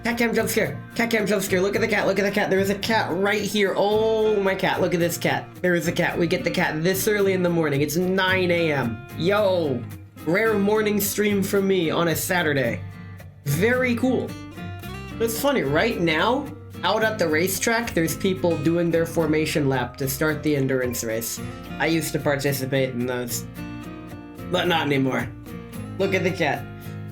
Cat cam jump scare. Cat cam jump scare. Look at the cat. Look at the cat. There is a cat right here. Oh, my cat. Look at this cat. There is a cat. We get the cat this early in the morning. It's 9 a.m. Yo. Rare morning stream from me on a Saturday. Very cool. It's funny. Right now, out at the racetrack, there's people doing their formation lap to start the endurance race. I used to participate in those. But not anymore. Look at the cat.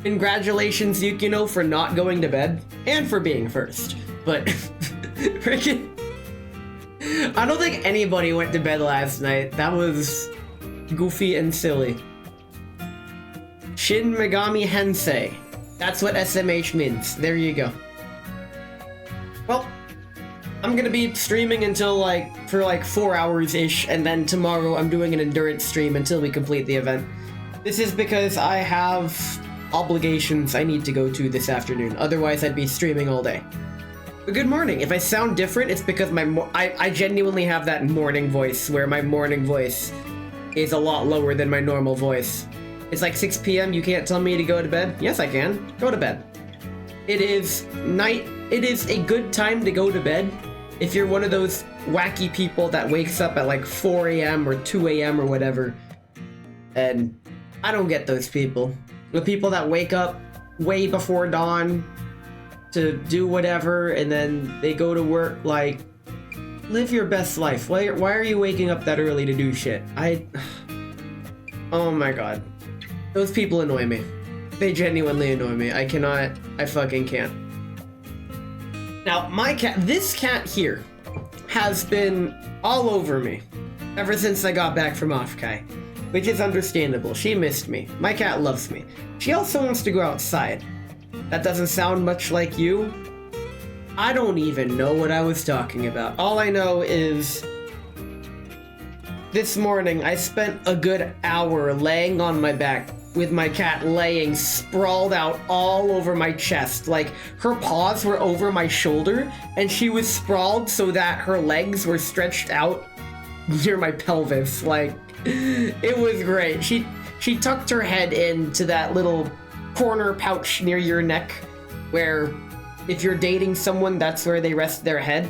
Congratulations, Yukino, for not going to bed. And for being first. But, freaking... I don't think anybody went to bed last night. That was goofy and silly. Shin Megami Hensei. That's what SMH means. There you go. Well, I'm gonna be streaming until for 4 hours-ish, and then tomorrow I'm doing an endurance stream until we complete the event. This is because I have obligations I need to go to this afternoon, otherwise I'd be streaming all day. But good morning. If I sound different, it's because I genuinely have that morning voice, where my morning voice is a lot lower than my normal voice. It's like 6 p.m, you can't tell me to go to bed? Yes, I can. Go to bed. It is night. It is a good time to go to bed if you're one of those wacky people that wakes up at 4 a.m. or 2 a.m. or whatever. And I don't get those people. The people that wake up way before dawn to do whatever and then they go to work. Live your best life. Why are you waking up that early to do shit? Oh my god. Those people annoy me. They genuinely annoy me. I fucking can't. Now, this cat here has been all over me ever since I got back from Offkai, which is understandable. She missed me. My cat loves me. She also wants to go outside. That doesn't sound much like you. I don't even know what I was talking about. All I know is this morning I spent a good hour laying on my back with my cat laying sprawled out all over my chest. Her paws were over my shoulder and she was sprawled so that her legs were stretched out near my pelvis. It was great. She tucked her head into that little corner pouch near your neck where if you're dating someone, that's where they rest their head.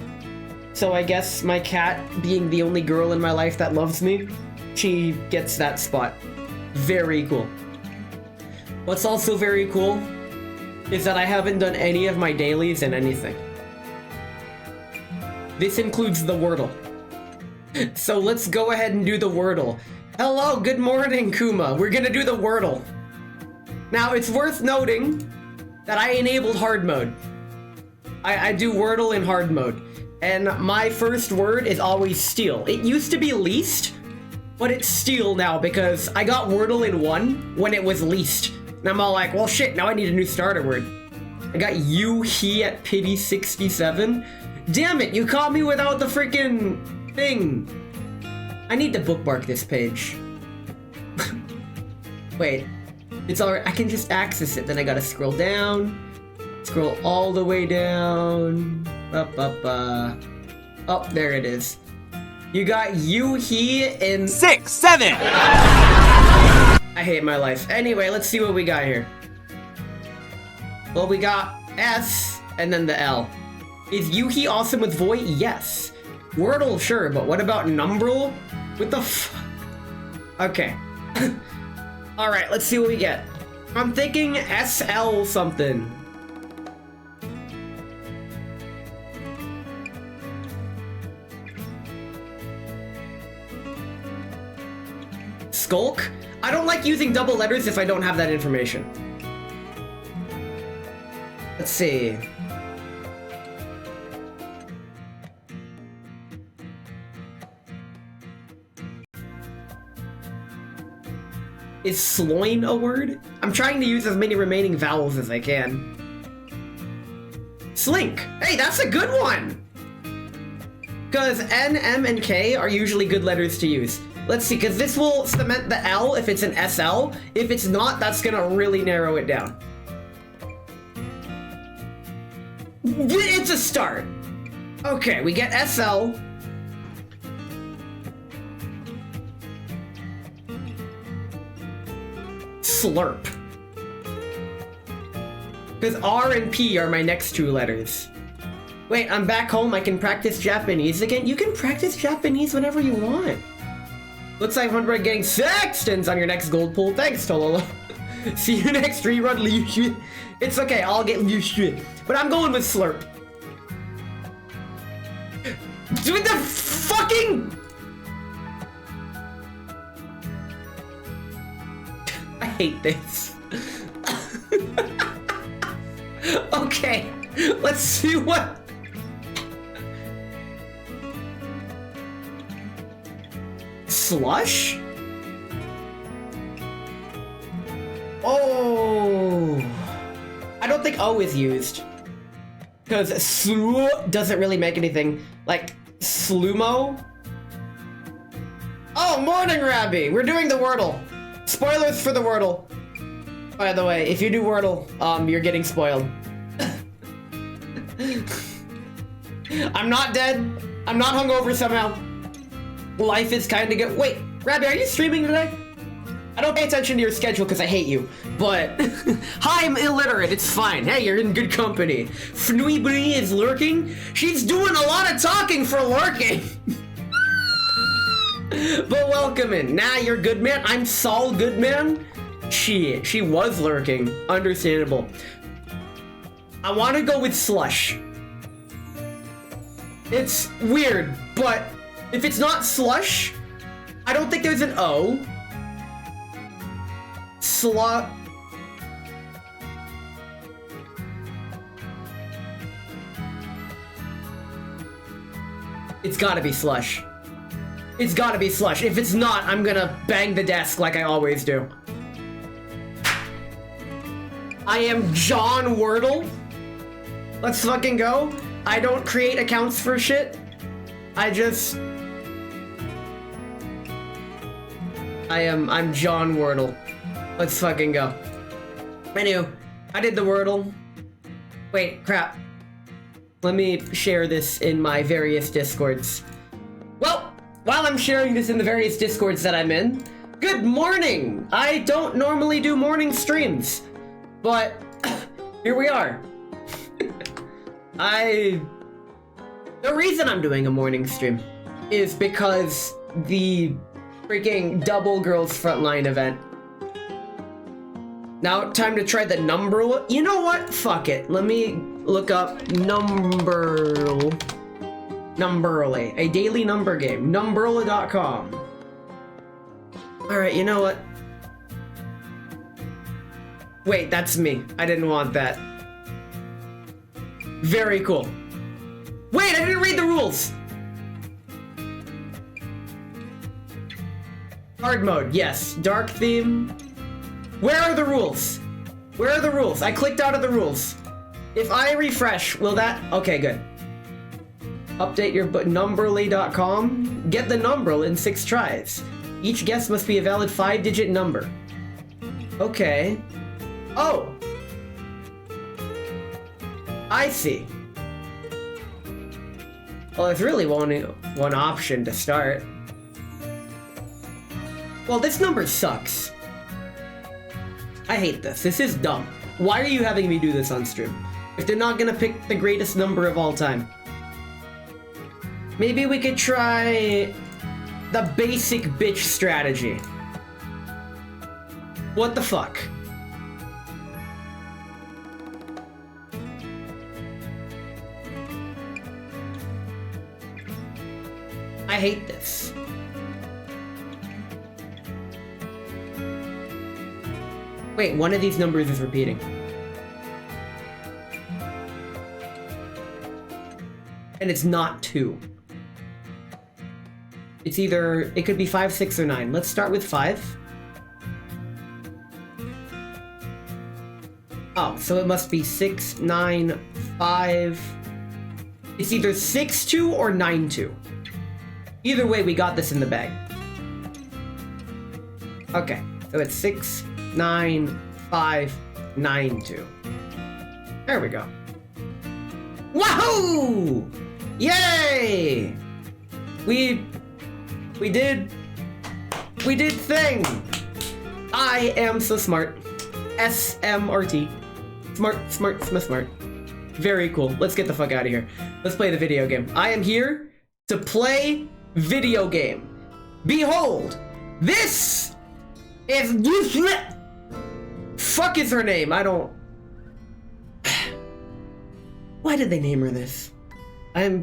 So I guess my cat, being the only girl in my life that loves me, she gets that spot. Very cool. What's also very cool is that I haven't done any of my dailies in anything. This includes the Wordle. So let's go ahead and do the Wordle. Hello, good morning, Kuma. We're gonna do the Wordle. Now, it's worth noting that I enabled hard mode. I do Wordle in hard mode. And my first word is always steal. It used to be least, but it's steal now because I got Wordle in 1 when it was least. And I'm all like, well shit, now I need a new starter word. I got you, he at pity 67. Damn it, you caught me without the freaking thing. I need to bookmark this page. Wait, it's alright, I can just access it. Then I gotta scroll down, scroll all the way down. Oh, there it is. You got you, he in 6, 7. I hate my life. Anyway, let's see what we got here. Well, we got S and then the L. Is Yuhi awesome with Void? Yes. Wordle, sure, but what about Numbrel? What the f... Okay. Alright, let's see what we get. I'm thinking SL something. Skulk? I don't like using double letters if I don't have that information. Let's see. Is sloin a word? I'm trying to use as many remaining vowels as I can. Slink! Hey, that's a good one! Because N, M, and K are usually good letters to use. Let's see, because this will cement the L if it's an SL. If it's not, that's gonna really narrow it down. It's a start. Okay, we get SL. Slurp. Because R and P are my next two letters. Wait, I'm back home. I can practice Japanese again. You can practice Japanese whenever you want. Looks like we're getting sextons on your next gold pool. Thanks, Tololo. See you next rerun, Liushih. It's okay, I'll get Liushih. But I'm going with Slurp. Dude, the fucking... I hate this. Okay, let's see what... Slush? Oh, I don't think O is used. Because Slu doesn't really make anything. Like, Slumo? Oh, morning, Rabbi! We're doing the Wordle. Spoilers for the Wordle. By the way, if you do Wordle, you're getting spoiled. I'm not dead. I'm not hungover somehow. Life is kinda good. Wait, Rabbi, are you streaming today? I don't pay attention to your schedule because I hate you, but hi, I'm illiterate, it's fine. Hey, you're in good company. Fnuibri is lurking. She's doing a lot of talking for lurking. But welcome in. Nah, you're good man. I'm Saul Goodman. She was lurking. Understandable. I want to go with Slush. It's weird, but if it's not Slush, I don't think there's an O. Slot. It's gotta be Slush. It's gotta be Slush. If it's not, I'm gonna bang the desk like I always do. I am John Wordle. Let's fucking go. I don't create accounts for shit. I'm John Wordle. Let's fucking go. Anywho, I did the Wordle. Wait, crap. Let me share this in my various Discords. Well, while I'm sharing this in the various Discords that I'm in, good morning! I don't normally do morning streams, but here we are. The reason I'm doing a morning stream is because the freaking Double Girls Frontline event. Now, time to try the number. You know what? Fuck it. Let me look up Numberly, a daily number game. Numberly.com. Alright, you know what? Wait, that's me. I didn't want that. Very cool. Wait, I didn't read the rules! Hard mode, yes. Dark theme. Where are the rules? Where are the rules? I clicked out of the rules. If I refresh, will that... Okay, good. Update your Numberly.com. Get the number in 6 tries. Each guess must be a valid 5-digit number. Okay. Oh! I see. Well, there's really one option to start. Well, this number sucks. I hate this. This is dumb. Why are you having me do this on stream? If they're not gonna pick the greatest number of all time. Maybe we could try the basic bitch strategy. What the fuck? I hate this. Wait, one of these numbers is repeating. And it's not 2. It's either, it could be 5, 6, or 9. Let's start with 5. Oh, so it must be 6, 9, 5. It's either 6, 2 or 9, 2. Either way, we got this in the bag. Okay, so it's 6, 9, 5, 9, 2. There we go. Wahoo! Yay! We did thing. I am so smart. SMRT. Smart. Very cool. Let's get the fuck out of here. Let's play the video game. I am here to play video game. Behold, this is Liushih. Fuck is her name? I don't... Why did they name her this? I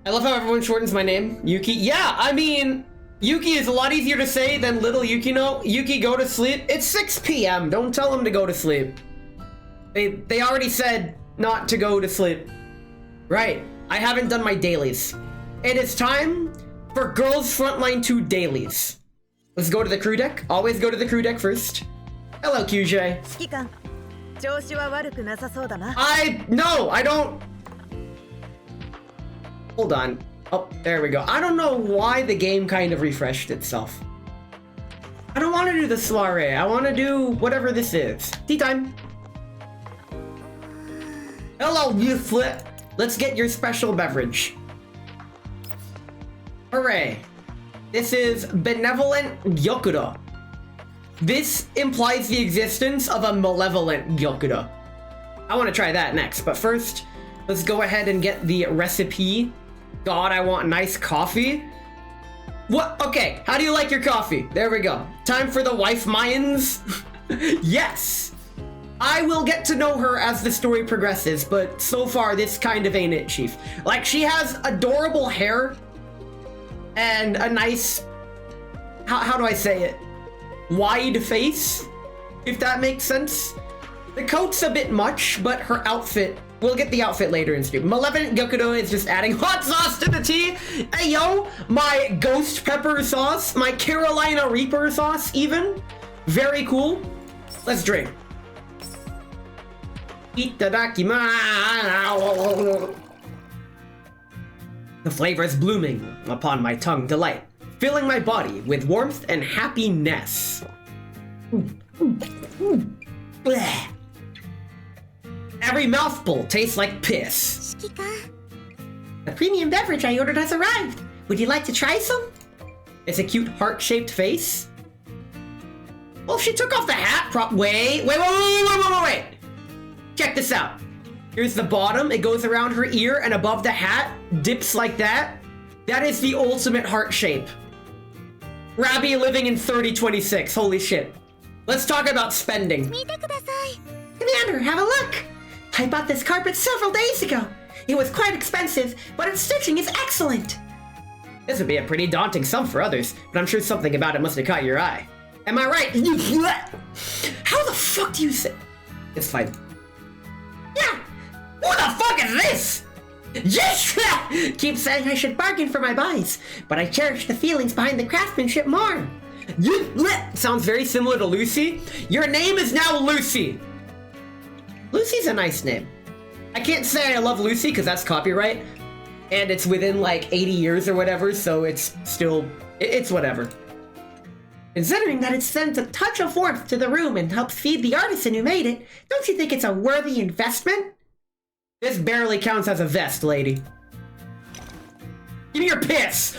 love how everyone shortens my name. Yuki. Yeah, I mean, Yuki is a lot easier to say than little Yukino. Yuki, go to sleep. It's 6 p.m. Don't tell him to go to sleep. They already said not to go to sleep. Right. I haven't done my dailies. It is time for Girls Frontline 2 dailies. Let's go to the crew deck. Always go to the crew deck first. Hello, QJ. I don't... Hold on. Oh, there we go. I don't know why the game kind of refreshed itself. I don't want to do the soiree. I want to do whatever this is. Tea time. Hello, Liushih. Let's get your special beverage. Hooray. This is Benevolent Gyokuro. This implies the existence of a malevolent Gyokuro. I want to try that next, but first, let's go ahead and get the recipe. God, I want nice coffee. What? Okay, how do you like your coffee? There we go. Time for the wife Mayans. Yes! I will get to know her as the story progresses, but so far this kind of ain't it, Chief. Like, she has adorable hair and a nice, how do I say it? Wide face, if that makes sense. The coat's a bit much, but her outfit, we'll get the outfit later in stream. Malevolent Gyokuro is just adding hot sauce to the tea. Hey yo, my ghost pepper sauce, my Carolina Reaper sauce even. Very cool. Let's drink. Itadakimasu. The flavor is blooming upon my tongue delight, filling my body with warmth and happiness. Bleh. Every mouthful tastes like piss. The premium beverage I ordered has arrived. Would you like to try some? It's a cute heart-shaped face. Well, if she took off the hat, wait. Check this out. Here's the bottom. It goes around her ear and above the hat, dips like that. That is the ultimate heart shape. Rabbi living in 3026. Holy shit. Let's talk about spending. Commander, have a look. I bought this carpet several days ago. It was quite expensive, but its stitching is excellent. This would be a pretty daunting sum for others, but I'm sure something about it must have caught your eye. Am I right? How the fuck do you say? It's fine. Yeah. Who the fuck is this? Yes! Keep saying I should bargain for my buys, but I cherish the feelings behind the craftsmanship more. Sounds very similar to Lucy. Your name is now Lucy. Lucy's a nice name. I can't say I love Lucy because that's copyright, and it's within like 80 years or whatever, so it's still, it's whatever. Considering that it sends a touch of warmth to the room and helps feed the artisan who made it, don't you think it's a worthy investment? This barely counts as a vest, lady. Give me your piss!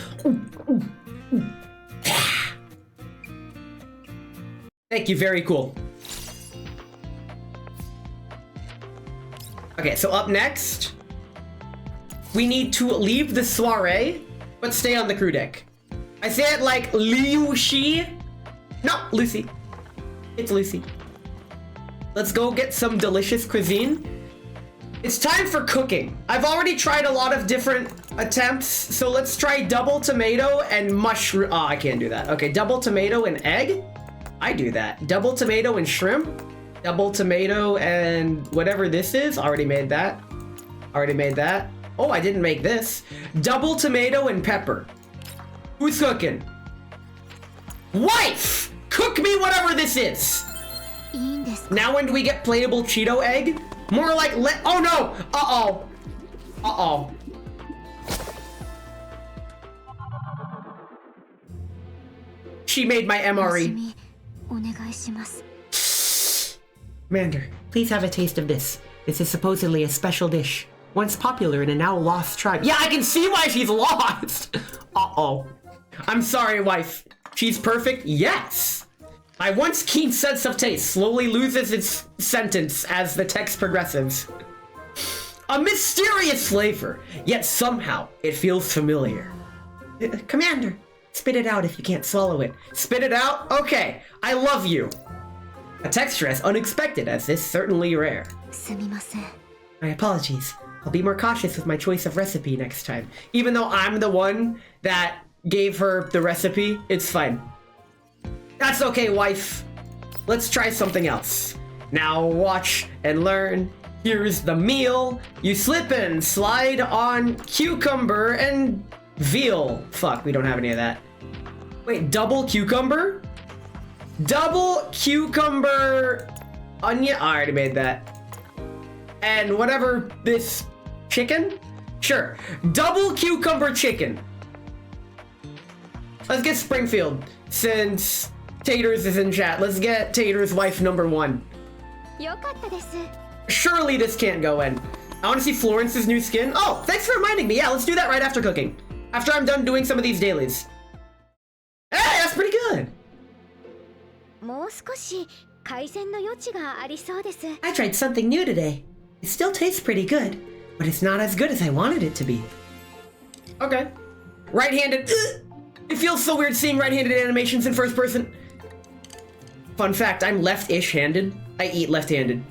Thank you, very cool. Okay, so up next, we need to leave the soiree, but stay on the crew deck. I say it like Liushih. No, Lucy. It's Lucy. Let's go get some delicious cuisine. It's time for cooking. I've already tried a lot of different attempts, so let's try double tomato and mushroom. Oh, I can't do that. Okay, double tomato and egg? I do that. Double tomato and shrimp? Double tomato and whatever this is. Already made that. Already made that. Oh, I didn't make this. Double tomato and pepper. Who's cooking? Wife! Cook me whatever this is! Now when do we get playable Cheeto egg? More like oh no! Uh-oh. Uh-oh. She made my MRE. Commander, please have a taste of this. This is supposedly a special dish. Once popular in a now lost tribe. Yeah, I can see why she's lost! Uh-oh. I'm sorry, wife. She's perfect? Yes! My once keen sense of taste slowly loses its sentence as the text progresses. A mysterious flavor, yet somehow it feels familiar. Commander, spit it out if you can't swallow it. Spit it out? Okay, I love you. A texture as unexpected as this, certainly rare. My apologies. I'll be more cautious with my choice of recipe next time. Even though I'm the one that gave her the recipe, it's fine. That's okay, wife. Let's try something else. Now watch and learn. Here's the meal. You slip and slide on cucumber and veal. Fuck, we don't have any of that. Wait, double cucumber? Double cucumber onion. I already made that. And whatever this chicken? Sure. Double cucumber chicken. Let's get Springfield since Taters is in chat. Let's get Taters wife number 1. Surely this can't go in. I want to see Florence's new skin. Oh, thanks for reminding me. Yeah, let's do that right after cooking. After I'm done doing some of these dailies. Hey, that's pretty good. I tried something new today. It still tastes pretty good, but it's not as good as I wanted it to be. Okay. Right-handed. It feels so weird seeing right-handed animations in first person. Fun fact, I'm left-ish handed. I eat left-handed.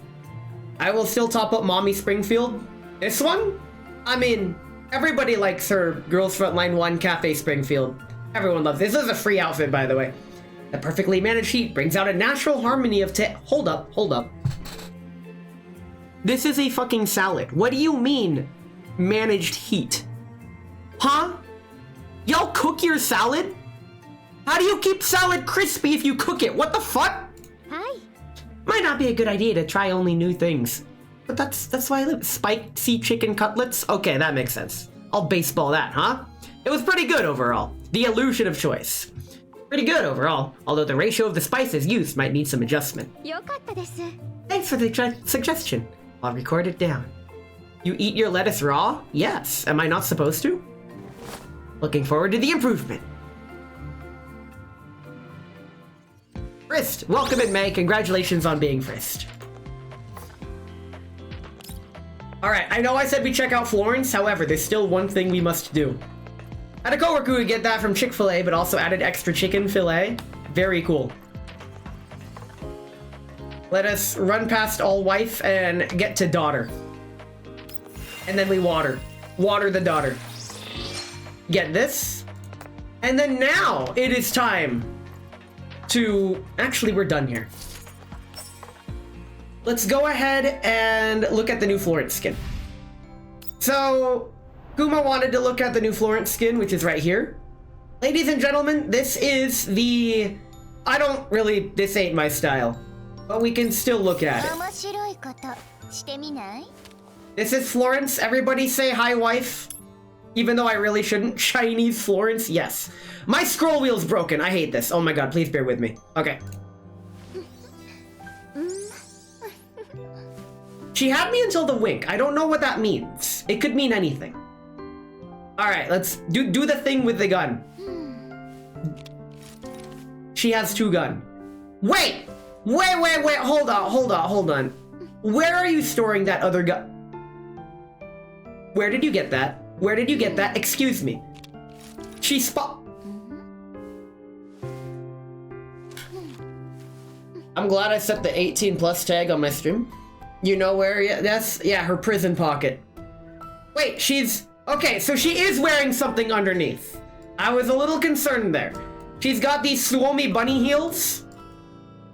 I will still top up Mommy Springfield. This one? I mean, everybody likes her Girls Frontline 1 Cafe Springfield. Everyone loves this. This is a free outfit, by the way. The perfectly managed heat brings out a natural harmony of hold up. This is a fucking salad. What do you mean, managed heat? Huh? Y'all cook your salad? How do you keep salad crispy if you cook it? What the fuck? Hi. Might not be a good idea to try only new things. But that's why I live. Spicy chicken cutlets? Okay, that makes sense. I'll baseball that, huh? It was pretty good overall. The illusion of choice. Pretty good overall, although the ratio of the spices used might need some adjustment. Thanks for the suggestion. I'll record it down. You eat your lettuce raw? Yes. Am I not supposed to? Looking forward to the improvement. Frist, welcome in May. Congratulations on being Frist. Alright, I know I said we check out Florence, however, there's still one thing we must do. I had a coworker who would get that from Chick-fil-A, but also added extra chicken fillet. Very cool. Let us run past all wife and get to daughter. And then we water. Water the daughter. Get this. And then now it is time to... Actually, we're done here. Let's go ahead and look at the new Florence skin. So, Kuma wanted to look at the new Florence skin, which is right here. Ladies and gentlemen, this is the... This ain't my style. But we can still look at it. This is Florence. Everybody say hi, wife. Even though I really shouldn't. Chinese Florence, yes. My scroll wheel's broken. I hate this. Oh my god, please bear with me. Okay. She had me until the wink. I don't know what that means. It could mean anything. Alright, let's do the thing with the gun. She has 2 guns. Wait! Wait, hold on. Where are you storing that other gun? Where did you get that? Where did you get that? Excuse me. She I'm glad I set the 18 plus tag on my stream. You know where? Yeah, her prison pocket. Wait, okay, so she is wearing something underneath. I was a little concerned there. She's got these Suomi bunny heels.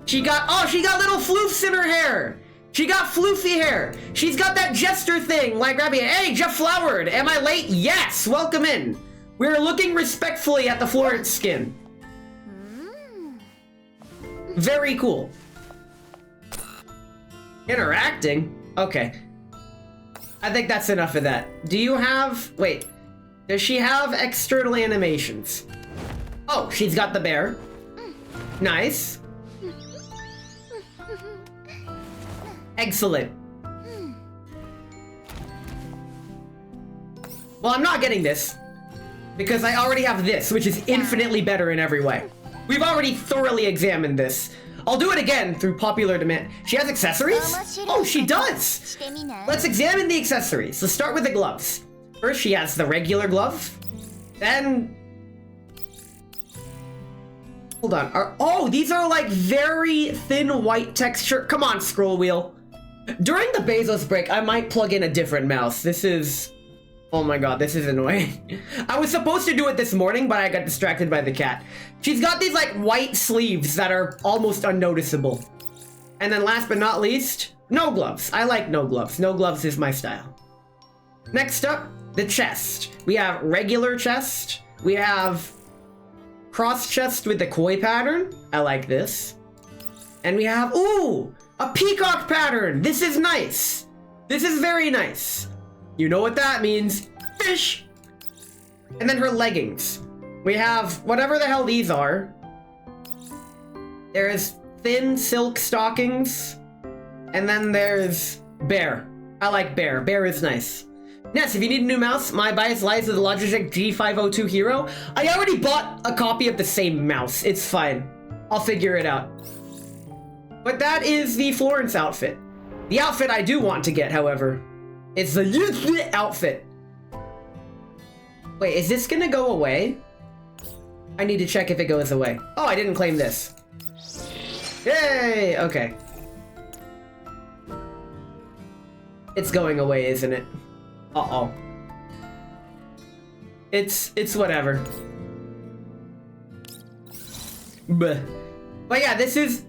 She got little floofs in her hair. She got floofy hair. She's got that jester thing, like grabbing, hey, Jeff Flowered, am I late? Yes, welcome in. We're looking respectfully at the Florence skin. Very cool. Interacting? Okay. I think that's enough of that. Does she have external animations? Oh, she's got the bear. Nice. Excellent. Well, I'm not getting this because I already have this, which is infinitely better in every way. We've already thoroughly examined this. I'll do it again through popular demand. She has accessories? Oh, she does! Let's examine the accessories. Let's start with the gloves. First, she has the regular glove. Then... Hold on. Oh, these are like very thin white texture. Come on, scroll wheel. During the Bezos break, I might plug in a different mouse. This is... Oh my god, this is annoying. I was supposed to do it this morning, but I got distracted by the cat. She's got these like white sleeves that are almost unnoticeable. And then last but not least, no gloves. I like no gloves. No gloves is my style. Next up, the chest. We have regular chest. We have cross chest with the koi pattern. I like this. And we have, ooh, a peacock pattern. This is nice. This is very nice. You know what that means. Fish! And then her leggings. We have whatever the hell these are. There's thin silk stockings. And then there's bear. I like bear. Bear is nice. Next, if you need a new mouse, my bias lies with the Logitech G502 Hero. I already bought a copy of the same mouse. It's fine. I'll figure it out. But that is the Florence outfit. The outfit I do want to get, however, it's the Liushih outfit. Wait, is this gonna go away? I need to check if it goes away. Oh, I didn't claim this. Yay! Okay. It's going away, isn't it? Uh-oh. It's whatever. Bleh. But yeah, this is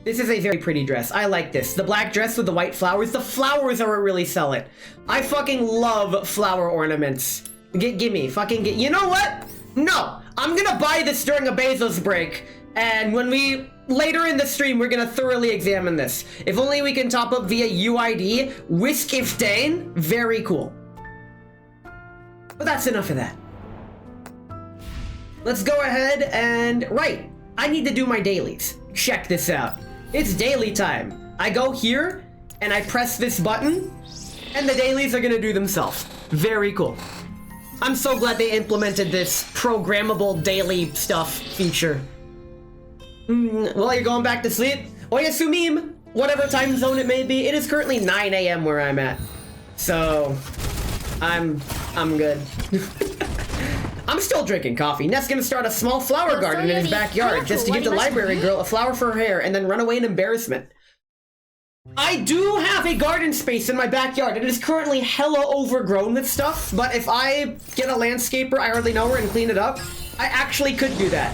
a very pretty dress. I like this. The black dress with the white flowers. The flowers are what really sell it. I fucking love flower ornaments. Gimme. Fucking get. You know what? No. I'm gonna buy this during a Bezos break. And when later in the stream, we're gonna thoroughly examine this. If only we can top up via UID. Whisk if Dane. Very cool. But that's enough of that. Let's go ahead and... Right. I need to do my dailies. Check this out. It's daily time. I go here, and I press this button, and the dailies are gonna do themselves. Very cool. I'm so glad they implemented this programmable daily stuff feature. Well, you're going back to sleep? Oyasumim! Whatever time zone it may be. It is currently 9 a.m. where I'm at. So, I'm good. I'm still drinking coffee. Ness gonna start a small flower garden in his backyard just to give the library girl a flower for her hair and then run away in embarrassment. I do have a garden space in my backyard. It is currently hella overgrown with stuff, but if I get a landscaper I hardly know her and clean it up, I actually could do that.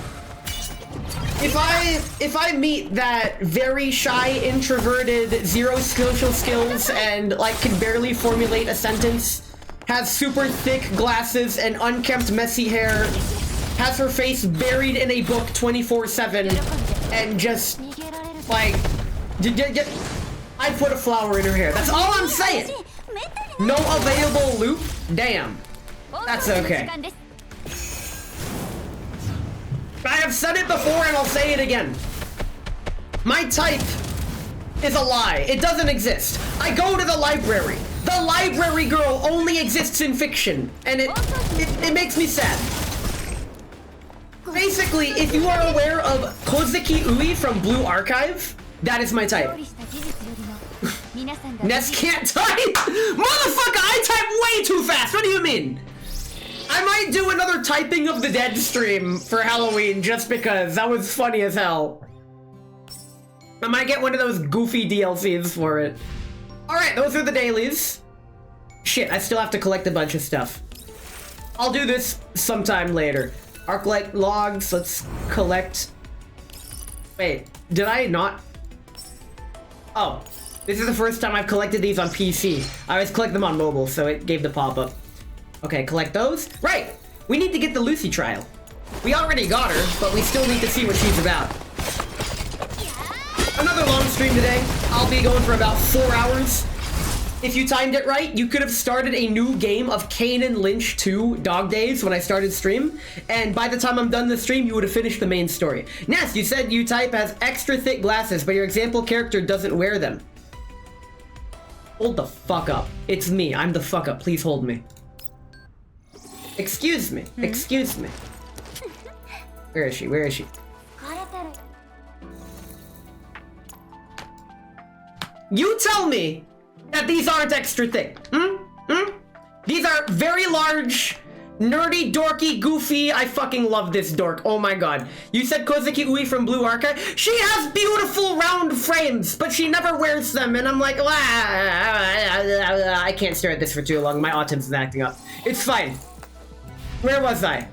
If I meet that very shy, introverted, zero social skills and like can barely formulate a sentence, has super thick glasses and unkempt messy hair, has her face buried in a book 24/7, and just like I put a flower in her hair. That's all I'm saying. No available loop? Damn. That's okay. I have said it before and I'll say it again. My type is a lie. It doesn't exist. I go to the library. The library girl only exists in fiction, and it makes me sad. Basically, if you are aware of Kozuki Ui from Blue Archive, that is my type. Ness can't type! Motherfucker, I type way too fast! What do you mean? I might do another Typing of the Dead stream for Halloween just because that was funny as hell. I might get one of those goofy DLCs for it. Alright, those are the dailies. Shit, I still have to collect a bunch of stuff. I'll do this sometime later. Arclight logs, let's collect... Wait, did I not? Oh, this is the first time I've collected these on PC. I always collect them on mobile, so it gave the pop-up. Okay, collect those. Right, we need to get the Lucy trial. We already got her, but we still need to see what she's about. Another long stream today. I'll be going for about 4 hours. If you timed it right, you could have started a new game of Kane and Lynch 2 Dog Days when I started stream, and by the time I'm done the stream, you would have finished the main story. Ness, you said you type has extra thick glasses, but your example character doesn't wear them. Hold the fuck up. It's me. I'm the fuck up. Please hold me. Excuse me. Excuse me. Where is she? Where is she? You tell me that these aren't extra thick. These are very large, nerdy, dorky, goofy. I fucking love this dork. Oh my god. You said Kozuki Ui from Blue Archive? She has beautiful round frames, but she never wears them. And I'm like, I can't stare at this for too long. My autism's acting up. It's fine. Where was I?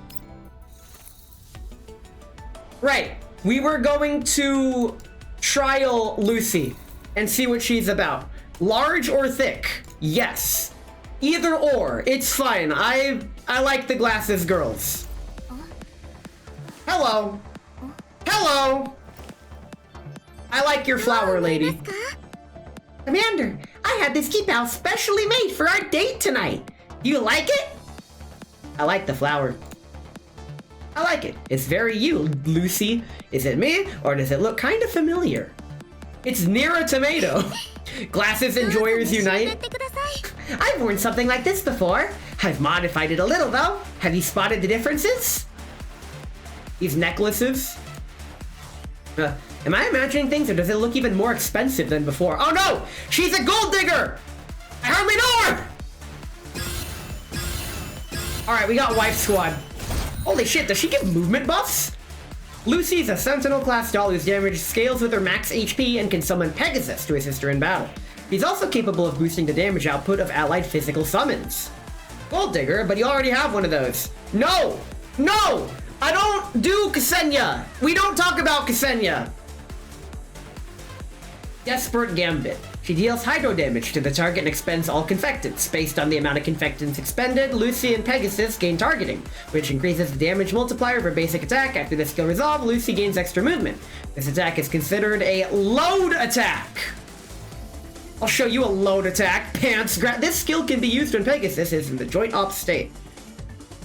Right. We were going to trial Lucy and see what she's about. Large or thick? Yes. Either or, it's fine. I like the glasses girls. Hello. Hello. I like your flower, lady. Commander, I had this key pal specially made for our date tonight. You like it? I like the flower. I like it. It's very you, Lucy. Is it me, or does it look kind of familiar? It's near a tomato. Glasses enjoyers unite. I've worn something like this before. I've modified it a little, though. Have you spotted the differences? These necklaces? Am I imagining things, or does it look even more expensive than before? Oh no! She's a gold digger! I hardly know her! Alright, we got Wife Squad. Holy shit, does she give movement buffs? Lucy's a Sentinel-class doll whose damage scales with her max HP and can summon Pegasus to assist her in battle. He's also capable of boosting the damage output of allied physical summons. Gold Digger, but you already have one of those. No! No! I don't do Ksenia! We don't talk about Ksenia! Desperate Gambit. She deals hydro damage to the target and expends all confectants. Based on the amount of confectants expended, Lucy and Pegasus gain targeting, which increases the damage multiplier of her basic attack. After the skill resolve, Lucy gains extra movement. This attack is considered a load attack. I'll show you a load attack. Pants grab. This skill can be used when Pegasus is in the joint op state.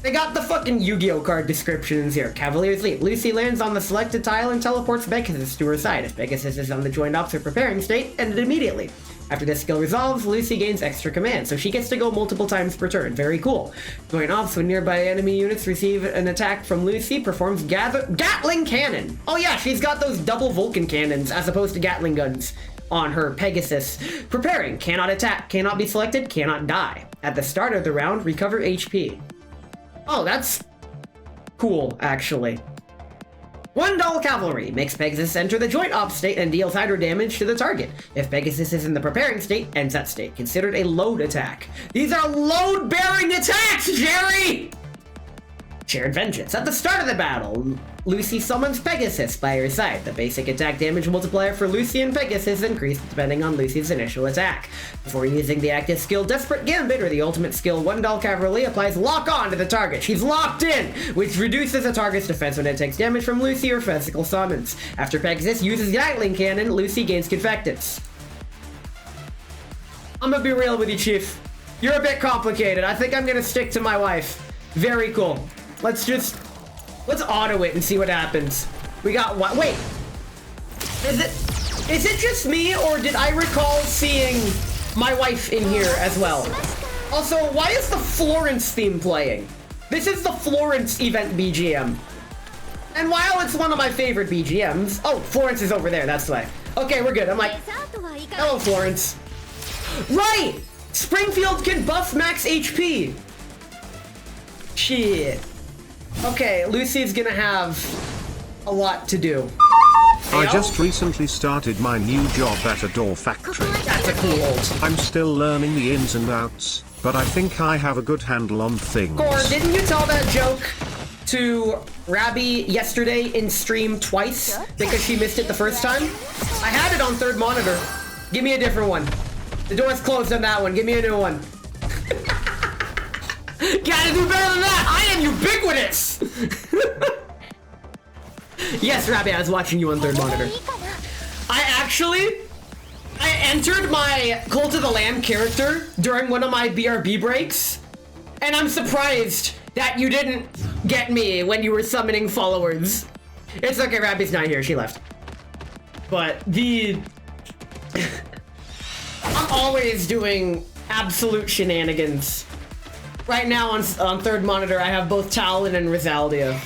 They got the fucking Yu-Gi-Oh card descriptions here. Cavalier's Leap. Lucy lands on the selected tile and teleports Pegasus to her side. If Pegasus is on the joint ops or preparing state, end it immediately. After this skill resolves, Lucy gains extra command, so she gets to go multiple times per turn. Very cool. Joint ops, when nearby enemy units receive an attack from Lucy, performs Gatling Cannon. Oh yeah, she's got those double Vulcan cannons as opposed to Gatling guns on her Pegasus. Preparing. Cannot attack, cannot be selected, cannot die. At the start of the round, recover HP. Oh, that's cool, actually. One Doll Cavalry makes Pegasus enter the joint op state and deals hydro damage to the target. If Pegasus is in the preparing state, ends that state. Considered a load attack. These are load-bearing attacks, Jerry! Shared Vengeance. At the start of the battle, Lucy summons Pegasus by her side. The basic attack damage multiplier for Lucy and Pegasus increased depending on Lucy's initial attack. Before using the active skill Desperate Gambit or the ultimate skill One Doll Cavalry applies Lock On to the target. She's locked in, which reduces a target's defense when it takes damage from Lucy or physical summons. After Pegasus uses Gatling Cannon, Lucy gains confectants. I'm gonna be real with you, Chief. You're a bit complicated. I think I'm gonna stick to my wife. Very cool. Let's auto it and see what happens. We got what? Wait. Is it just me, or did I recall seeing my wife in here as well? Also, why is the Florence theme playing? This is the Florence event BGM. And while it's one of my favorite BGMs... Oh, Florence is over there, that's why. Okay, we're good. I'm like, hello, Florence. Right! Springfield can buff max HP. Shit. Okay, Lucy's gonna have a lot to do. I just recently started my new job at a door factory. That's a cool. I'm still learning the ins and outs, but I think I have a good handle on things. Gore, didn't you tell that joke to Rabbi yesterday in stream twice because she missed it the first time? I had it on third monitor. Give me a different one. The door's closed on that one. Give me a new one. Gotta do better than that! I am ubiquitous! Yes, Rabbi, I was watching you on third monitor. I entered my Cult of the Lamb character during one of my BRB breaks, and I'm surprised that you didn't get me when you were summoning followers. It's okay, Rabbi's not here, she left. But I'm always doing absolute shenanigans. Right now on third monitor, I have both Talon and Rizaldia.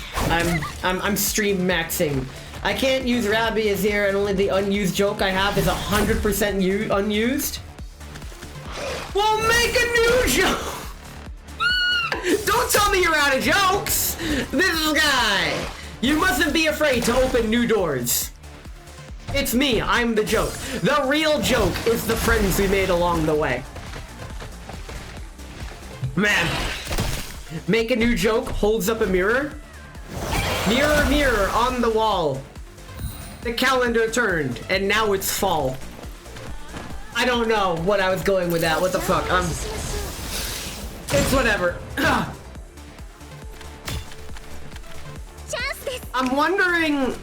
I'm stream maxing. I can't use Rabbi as here, and only the unused joke I have is 100% unused. We'll make a new joke! Don't tell me you're out of jokes! This guy! You mustn't be afraid to open new doors. It's me, I'm the joke. The real joke is the friends we made along the way. Man. Make a new joke, holds up a mirror. Mirror, mirror on the wall. The calendar turned, and now it's fall. I don't know what I was going with that. What the fuck? It's whatever. I'm wondering...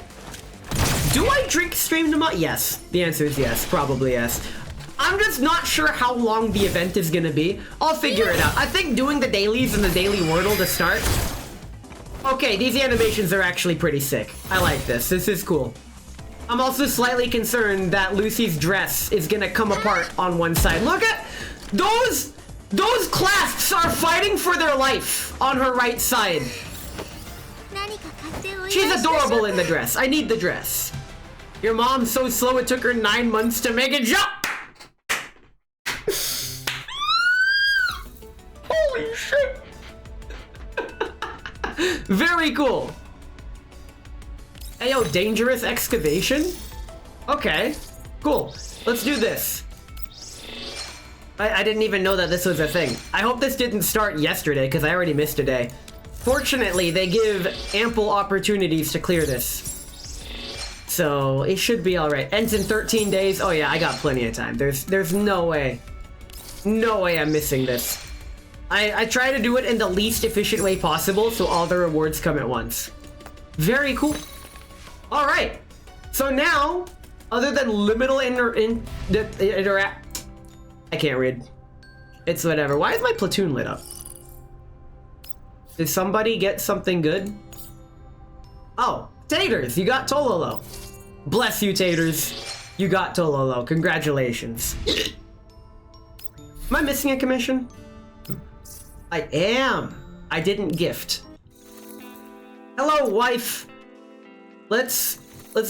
Do I drink stream tomorrow? Yes. The answer is yes. Probably yes. I'm just not sure how long the event is gonna be. I'll figure it out. I think doing the dailies and the daily wordle to start. Okay, these animations are actually pretty sick. I like this. This is cool. I'm also slightly concerned that Lucy's dress is gonna come apart on one side. Look at those clasps are fighting for their life on her right side. She's adorable in the dress. I need the dress. Your mom's so slow it took her 9 months to make a jump. Holy shit. Very cool. Hey, yo, dangerous excavation? Okay, cool. Let's do this. I didn't even know that this was a thing. I hope this didn't start yesterday, because I already missed a day. Fortunately, they give ample opportunities to clear this. So, it should be alright. Ends in 13 days. Oh yeah, I got plenty of time. There's no way. No way I'm missing this. I try to do it in the least efficient way possible, so all the rewards come at once. Very cool. Alright. So now, other than liminal interact... I can't read. It's whatever. Why is my platoon lit up? Did somebody get something good? Oh, Taters, you got Tololo. Bless you, Taters. You got Tololo. Congratulations. Am I missing a commission? I am. I didn't gift. Hello, wife. Let's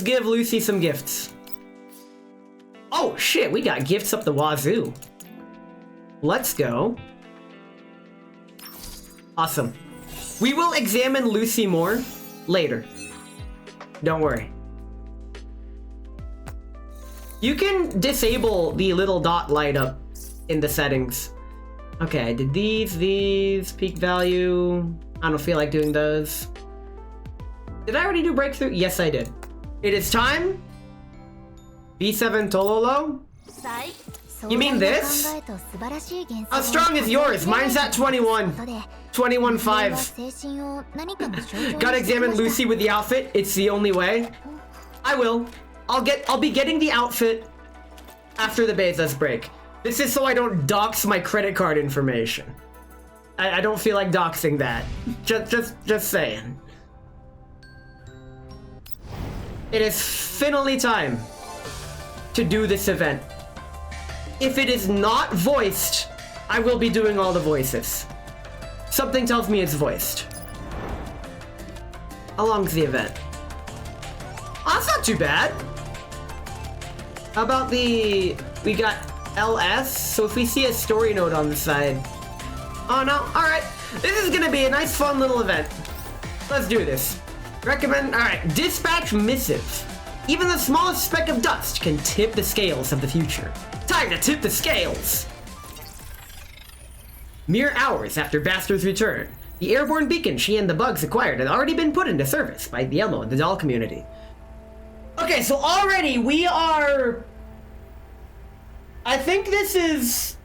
give Lucy some gifts. Oh shit, we got gifts up the wazoo. Let's go. Awesome. We will examine Lucy more later. Don't worry. You can disable the little dot light up in the settings. Okay, I did these, peak value. I don't feel like doing those. Did I already do breakthrough? Yes, I did. It is time. B7 Tololo? You mean this? How strong is yours? Mine's at 21. 21.5. Gotta examine Lucy with the outfit. It's the only way. I will. I'll be getting the outfit after the Bezos break. This is so I don't dox my credit card information. I don't feel like doxing that. Just saying. It is finally time to do this event. If it is not voiced, I will be doing all the voices. Something tells me it's voiced. How long's the event? Oh, that's not too bad. How about we got LS, so if we see a story note on the side. Oh no, alright. This is gonna be a nice fun little event. Let's do this. Recommend, alright, dispatch missive. Even the smallest speck of dust can tip the scales of the future. Time to tip the scales! Mere hours after Bastard's return, the airborne beacon she and the bugs acquired had already been put into service by the Elmo and the doll community. Okay, so already we are... I think this is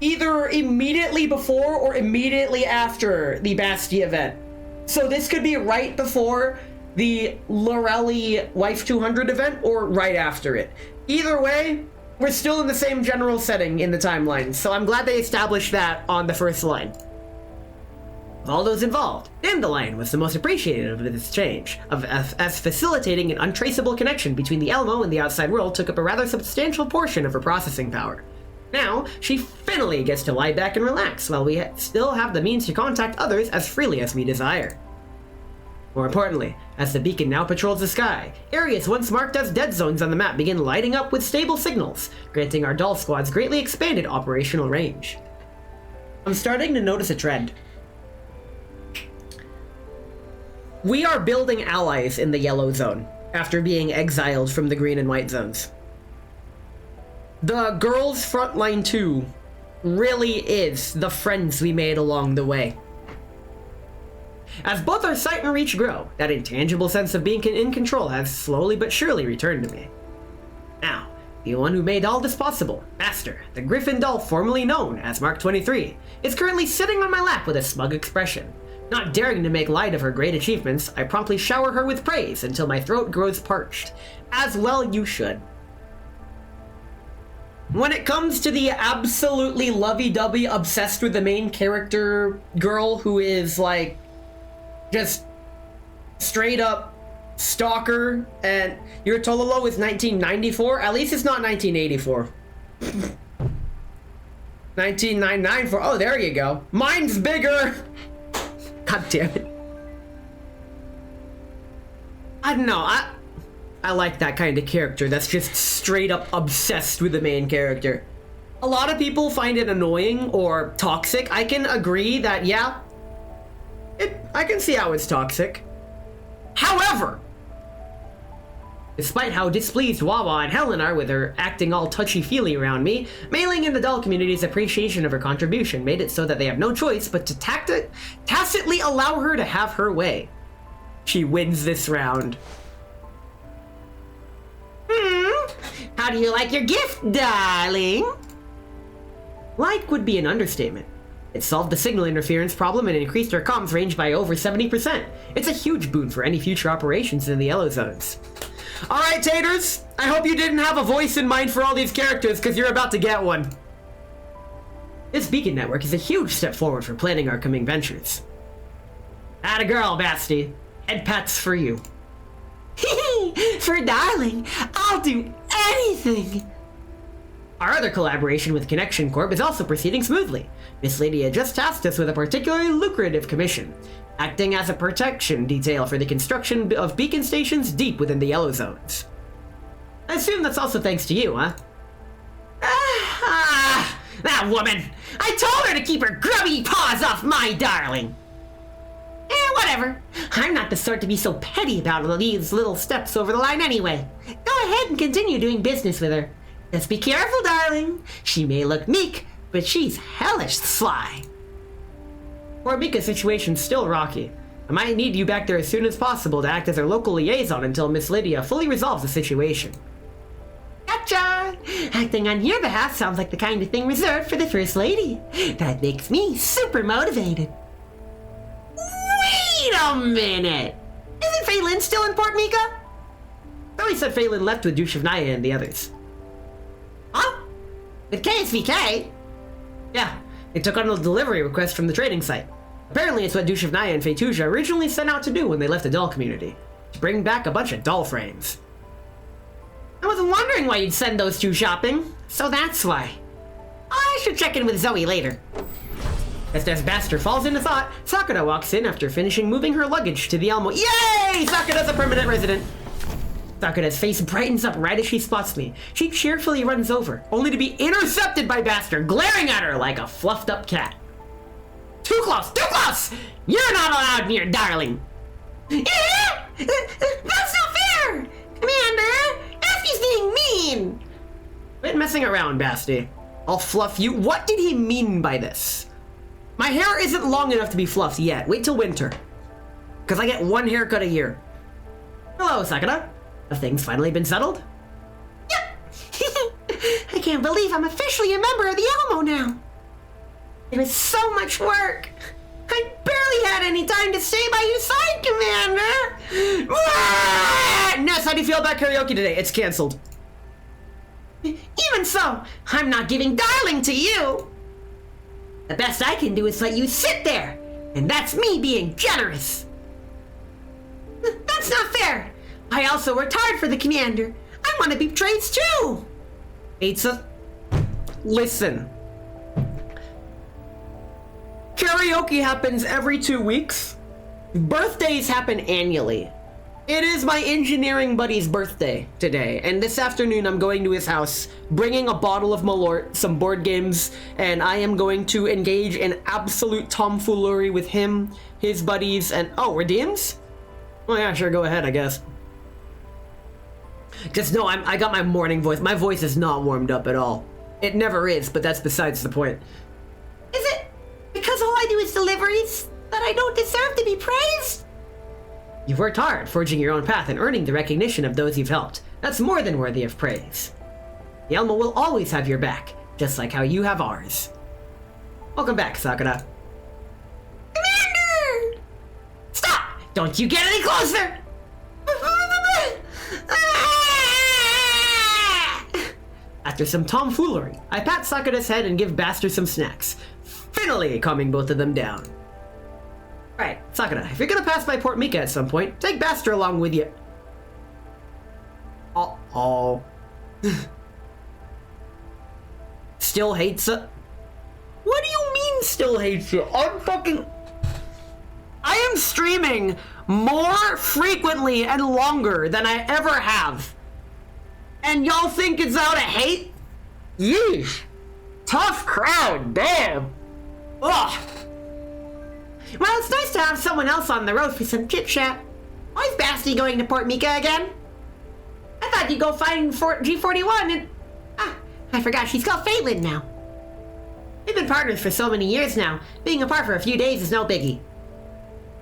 either immediately before or immediately after the Basti event. So this could be right before the Lorelli Wife 200 event or right after it. Either way, we're still in the same general setting in the timeline, so I'm glad they established that on the first line. Of all those involved, Dandelion was the most appreciative of this change, as facilitating an untraceable connection between the Elmo and the outside world took up a rather substantial portion of her processing power. Now, she finally gets to lie back and relax, while we still have the means to contact others as freely as we desire. More importantly, As the beacon now patrols the sky, areas once marked as dead zones on the map begin lighting up with stable signals, granting our doll squad's greatly expanded operational range. I'm starting to notice a trend. We are building allies in the yellow zone after being exiled from the green and white zones. The Girls Frontline 2 really is the friends we made along the way. As both our sight and reach grow, that intangible sense of being in control has slowly but surely returned to me. Now, the one who made all this possible, Master, the Griffin doll formerly known as Mark 23, is currently sitting on my lap with a smug expression. Not daring to make light of her great achievements, I promptly shower her with praise until my throat grows parched. As well you should. When it comes to the absolutely lovey-dovey obsessed with the main character girl who is like just straight up stalker, and your Tololo is 1994, at least it's not 1984. 1994, oh there you go. Mine's bigger! God damn it. I don't know, I like that kind of character that's just straight up obsessed with the main character. A lot of people find it annoying or toxic. I can agree that, yeah, I can see how it's toxic. However, despite how displeased Wawa and Helen are with her acting all touchy-feely around me, mailing in the doll community's appreciation of her contribution made it so that they have no choice but to tacitly allow her to have her way. She wins this round. How do you like your gift, darling? Like would be an understatement. It solved the signal interference problem and increased our comms range by over 70%. It's a huge boon for any future operations in the yellow zones. Alright, taters, I hope you didn't have a voice in mind for all these characters, because you're about to get one. This beacon network is a huge step forward for planning our coming ventures. Atta girl, Basti. Head pats for you. For darling, I'll do anything. Our other collaboration with Connection Corp is also proceeding smoothly. Miss Lydia just tasked us with a particularly lucrative commission, acting as a protection detail for the construction of beacon stations deep within the yellow zones. I assume that's also thanks to you, huh? That woman! I told her to keep her grubby paws off my darling! Whatever. I'm not the sort to be so petty about these little steps over the line anyway. Go ahead and continue doing business with her. Just be careful, darling. She may look meek, but she's hellish sly. Poor Mika's situation's still rocky. I might need you back there as soon as possible to act as our local liaison until Miss Lydia fully resolves the situation. Gotcha! Acting on your behalf sounds like the kind of thing reserved for the First Lady. That makes me super motivated. Wait a minute! Isn't Phelan still in Port Mika? Though he said Phelan left with Dushavnaya and the others. Huh? With KSVK? Yeah, they took on a delivery request from the trading site. Apparently it's what Dushavnaya and Fetuja originally set out to do when they left the doll community. To bring back a bunch of doll frames. I was wondering why you'd send those two shopping, so that's why. I should check in with Zoe later. Just as Baster falls into thought, Sakura walks in after finishing moving her luggage to the Elmo. Yay! Sakura's a permanent resident! Sakura's face brightens up right as she spots me. She cheerfully runs over, only to be intercepted by Baster, glaring at her like a fluffed up cat. Too close! Too close! You're not allowed near darling! That's not fair! Commander! Basty's being mean! Quit messing around, Basti. I'll fluff you. What did he mean by this? My hair isn't long enough to be fluffed yet. Wait till winter. Because I get one haircut a year. Hello, Sakura. Have things finally been settled? Yep. I can't believe I'm officially a member of the Elmo now. It was so much work. I barely had any time to stay by your side, Commander. Ness, how do you feel about karaoke today? It's canceled. Even so, I'm not giving darling to you. The best I can do is let you sit there, and that's me being generous. That's not fair. I also worked hard for the commander. I want to be praised too. Pizza, listen. Karaoke happens every 2 weeks. Birthdays happen annually. It is my engineering buddy's birthday today, and this afternoon I'm going to his house, bringing a bottle of Malort, some board games, and I am going to engage in absolute tomfoolery with him, his buddies, and... Oh, redeems? Oh yeah, sure, go ahead, I guess. Just no, I got my morning voice. My voice is not warmed up at all. It never is, but that's besides the point. Is it because all I do is deliveries that I don't deserve to be praised? You've worked hard, forging your own path and earning the recognition of those you've helped. That's more than worthy of praise. The Elmo will always have your back, just like how you have ours. Welcome back, Sakura. Commander! Stop! Don't you get any closer! After some tomfoolery, I pat Sakura's head and give Baster some snacks, finally calming both of them down. Right, Sakura, if you're gonna pass by Port Mika at some point, take Baster along with you. Uh-oh. Still hates it? What do you mean still hates you? I am streaming more frequently and longer than I ever have. And y'all think it's out of hate? Yeesh. Tough crowd, damn. Ugh. Well, it's nice to have someone else on the road for some chit-chat. Why is Basti going to Port Mika again? I thought you'd go find G41 and... I forgot she's called Phelan now. We've been partners for so many years now. Being apart for a few days is no biggie.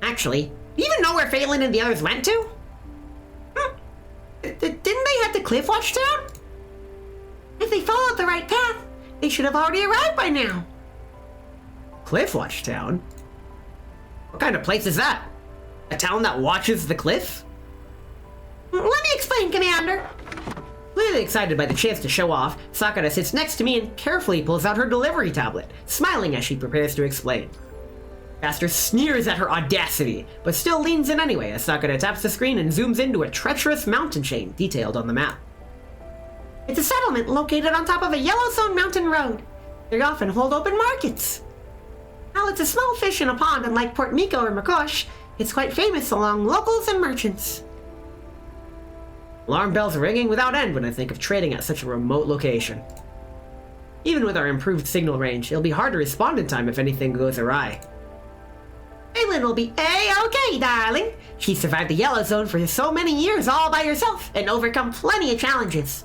Actually, do you even know where Phelan and the others went to? Didn't they head to Cliffwatch Town? If they followed the right path, they should have already arrived by now. Cliffwatch Town? What kind of place is that? A town that watches the cliff? Let me explain, Commander. Clearly excited by the chance to show off, Sakura sits next to me and carefully pulls out her delivery tablet, smiling as she prepares to explain. Baster sneers at her audacity, but still leans in anyway as Sakura taps the screen and zooms into a treacherous mountain chain detailed on the map. It's a settlement located on top of a Yellowstone mountain road. They often hold open markets. While it's a small fish in a pond unlike Port Miko or Makosh, it's quite famous among locals and merchants. Alarm bells ringing without end when I think of trading at such a remote location. Even with our improved signal range, it'll be hard to respond in time if anything goes awry. Phelan will be A-okay, darling. She survived the Yellowstone for so many years all by herself and overcome plenty of challenges.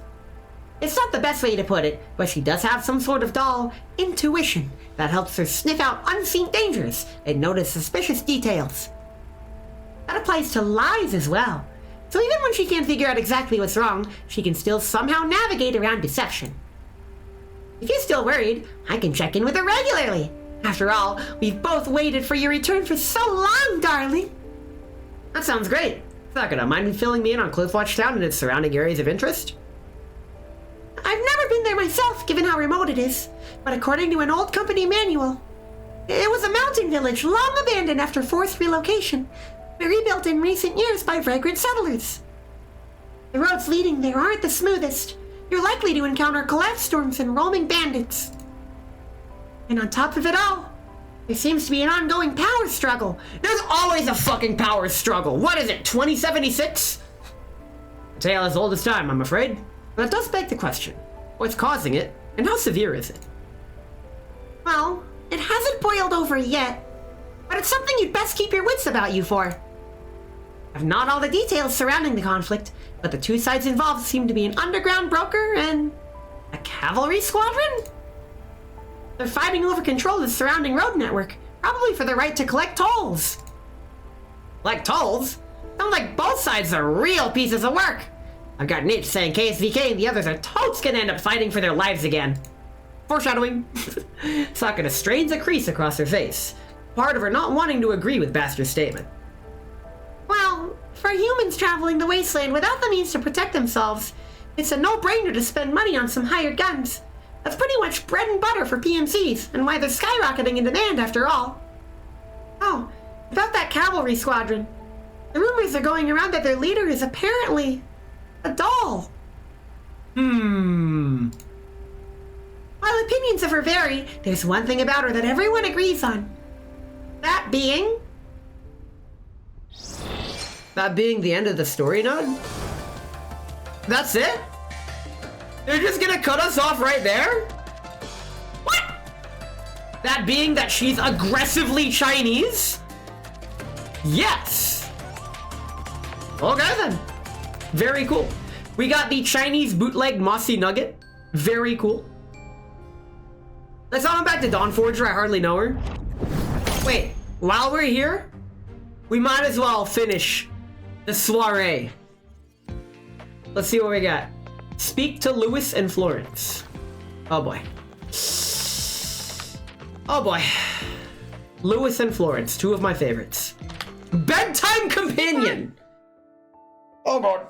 It's not the best way to put it, but she does have some sort of dull intuition that helps her sniff out unseen dangers and notice suspicious details. That applies to lies as well. So even when she can't figure out exactly what's wrong, she can still somehow navigate around deception. If you're still worried, I can check in with her regularly. After all, we've both waited for your return for so long, darling. That sounds great. Sakura, mind filling me in on Cliffwatch Town and its surrounding areas of interest? I've never been there myself, given how remote it is. But according to an old company manual, it was a mountain village long abandoned after forced relocation, rebuilt in recent years by vagrant settlers. The roads leading there aren't the smoothest. You're likely to encounter collapse storms and roaming bandits. And on top of it all, there seems to be an ongoing power struggle. There's always a fucking power struggle. What is it, 2076? A tale as old as time, I'm afraid. But it does beg the question. What's causing it, and how severe is it? Well, it hasn't boiled over yet, but it's something you'd best keep your wits about you for. I've not all the details surrounding the conflict, but the two sides involved seem to be an underground broker and a cavalry squadron? They're fighting over control of the surrounding road network, probably for the right to collect tolls. Like tolls? Sound like both sides are real pieces of work. I've got Nitch saying KSVK and the others are totes gonna end up fighting for their lives again. Foreshadowing. Sakura strains a crease across her face, part of her not wanting to agree with Baster's statement. Well, for humans traveling the wasteland without the means to protect themselves, it's a no-brainer to spend money on some hired guns. That's pretty much bread and butter for PMCs, and why they're skyrocketing in demand after all. Oh, about that cavalry squadron. The rumors are going around that their leader is apparently a doll. While opinions of her vary, there's one thing about her that everyone agrees on. That being... That being the end of the story node? That's it? They're just gonna cut us off right there? What? That being that she's aggressively Chinese? Yes. Okay then. Very cool. We got the Chinese bootleg Mossy Nugget. Very cool. Let's on back to Dawn Forger. I hardly know her. Wait, while we're here, we might as well finish the soiree. Let's see what we got. Speak to Lewis and Florence. Oh boy. Oh boy. Lewis and Florence, two of my favorites. Bedtime companion! Oh god.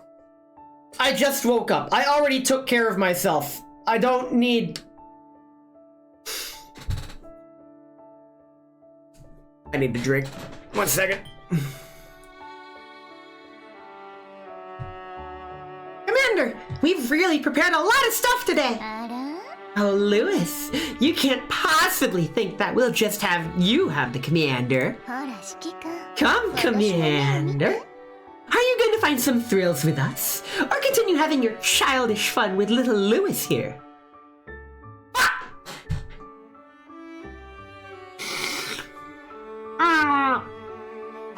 I just woke up. I already took care of myself. I don't need... I need to drink. 1 second. Commander, we've really prepared a lot of stuff today. Oh, Lewis, you can't possibly think that we'll just have you have the commander. Come, Commander. Are you going to find some thrills with us? Or continue having your childish fun with little Lewis here?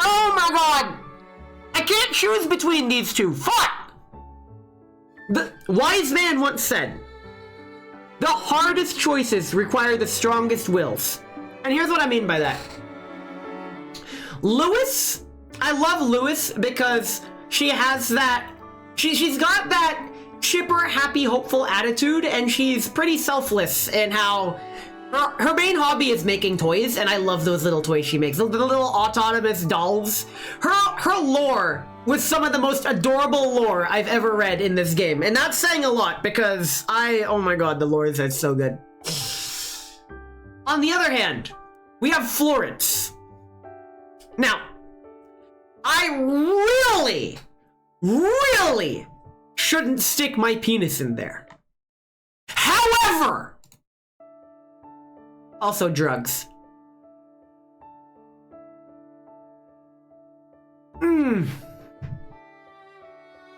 Oh my god! I can't choose between these two. Fuck! The wise man once said, the hardest choices require the strongest wills. And here's what I mean by that. Lewis, I love Lewis because she has that, she's got that chipper, happy, hopeful attitude, and she's pretty selfless in how her main hobby is making toys, and I love those little toys she makes. The little autonomous dolls. Her lore was some of the most adorable lore I've ever read in this game. And that's saying a lot because oh my god, the lore is so good. On the other hand, we have Florence. Now, I really shouldn't stick my penis in there. However, also drugs.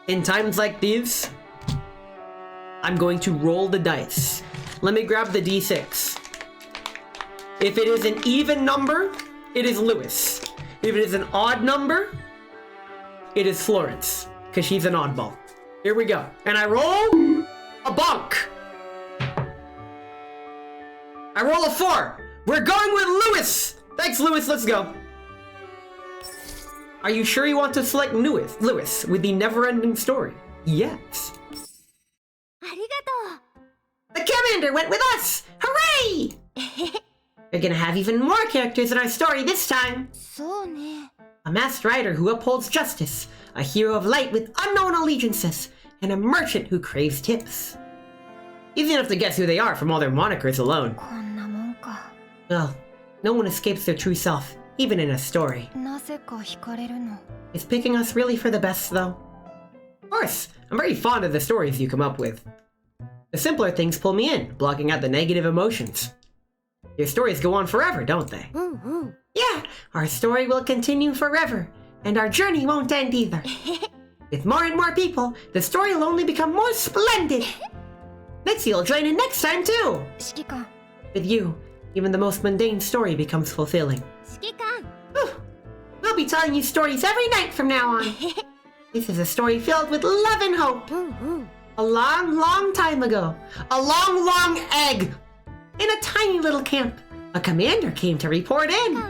In times like these, I'm going to roll the dice. Let me grab the d6. If it is an even number, it is Lewis. If it is an odd number, it is Florence, because she's an oddball. Here we go. And I roll a bunk. I roll a 4. We're going with Lewis. Thanks, Lewis. Let's go. Are you sure you want to select Lewis with the never-ending story? Yes. The commander went with us! Hooray! We're gonna have even more characters in our story this time. A masked rider who upholds justice, a hero of light with unknown allegiances, and a merchant who craves tips. Easy enough to guess who they are from all their monikers alone. Well, no one escapes their true self, even in a story. Is picking us really for the best, though? Of course, I'm very fond of the stories you come up with. The simpler things pull me in, blocking out the negative emotions. Your stories go on forever, don't they? Yeah, our story will continue forever, and our journey won't end either. With more and more people, the story will only become more splendid. Mitzi will join in next time, too. With you, even the most mundane story becomes fulfilling. We'll be telling you stories every night from now on. This is a story filled with love and hope. A long, long time ago, a long, long egg, in a tiny little camp, a commander came to report in.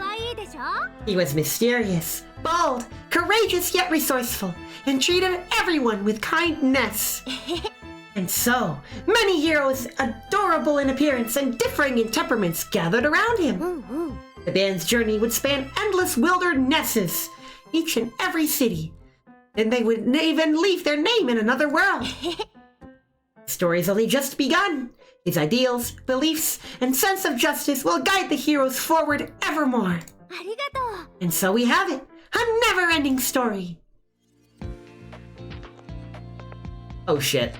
He was mysterious, bold, courageous yet resourceful, and treated everyone with kindness. And so, many heroes, adorable in appearance and differing in temperaments, gathered around him. The band's journey would span endless wildernesses, each and every city, and they would even leave their name in another world. The story's only just begun. His ideals, beliefs, and sense of justice will guide the heroes forward evermore. And so we have it, a never-ending story. Oh shit.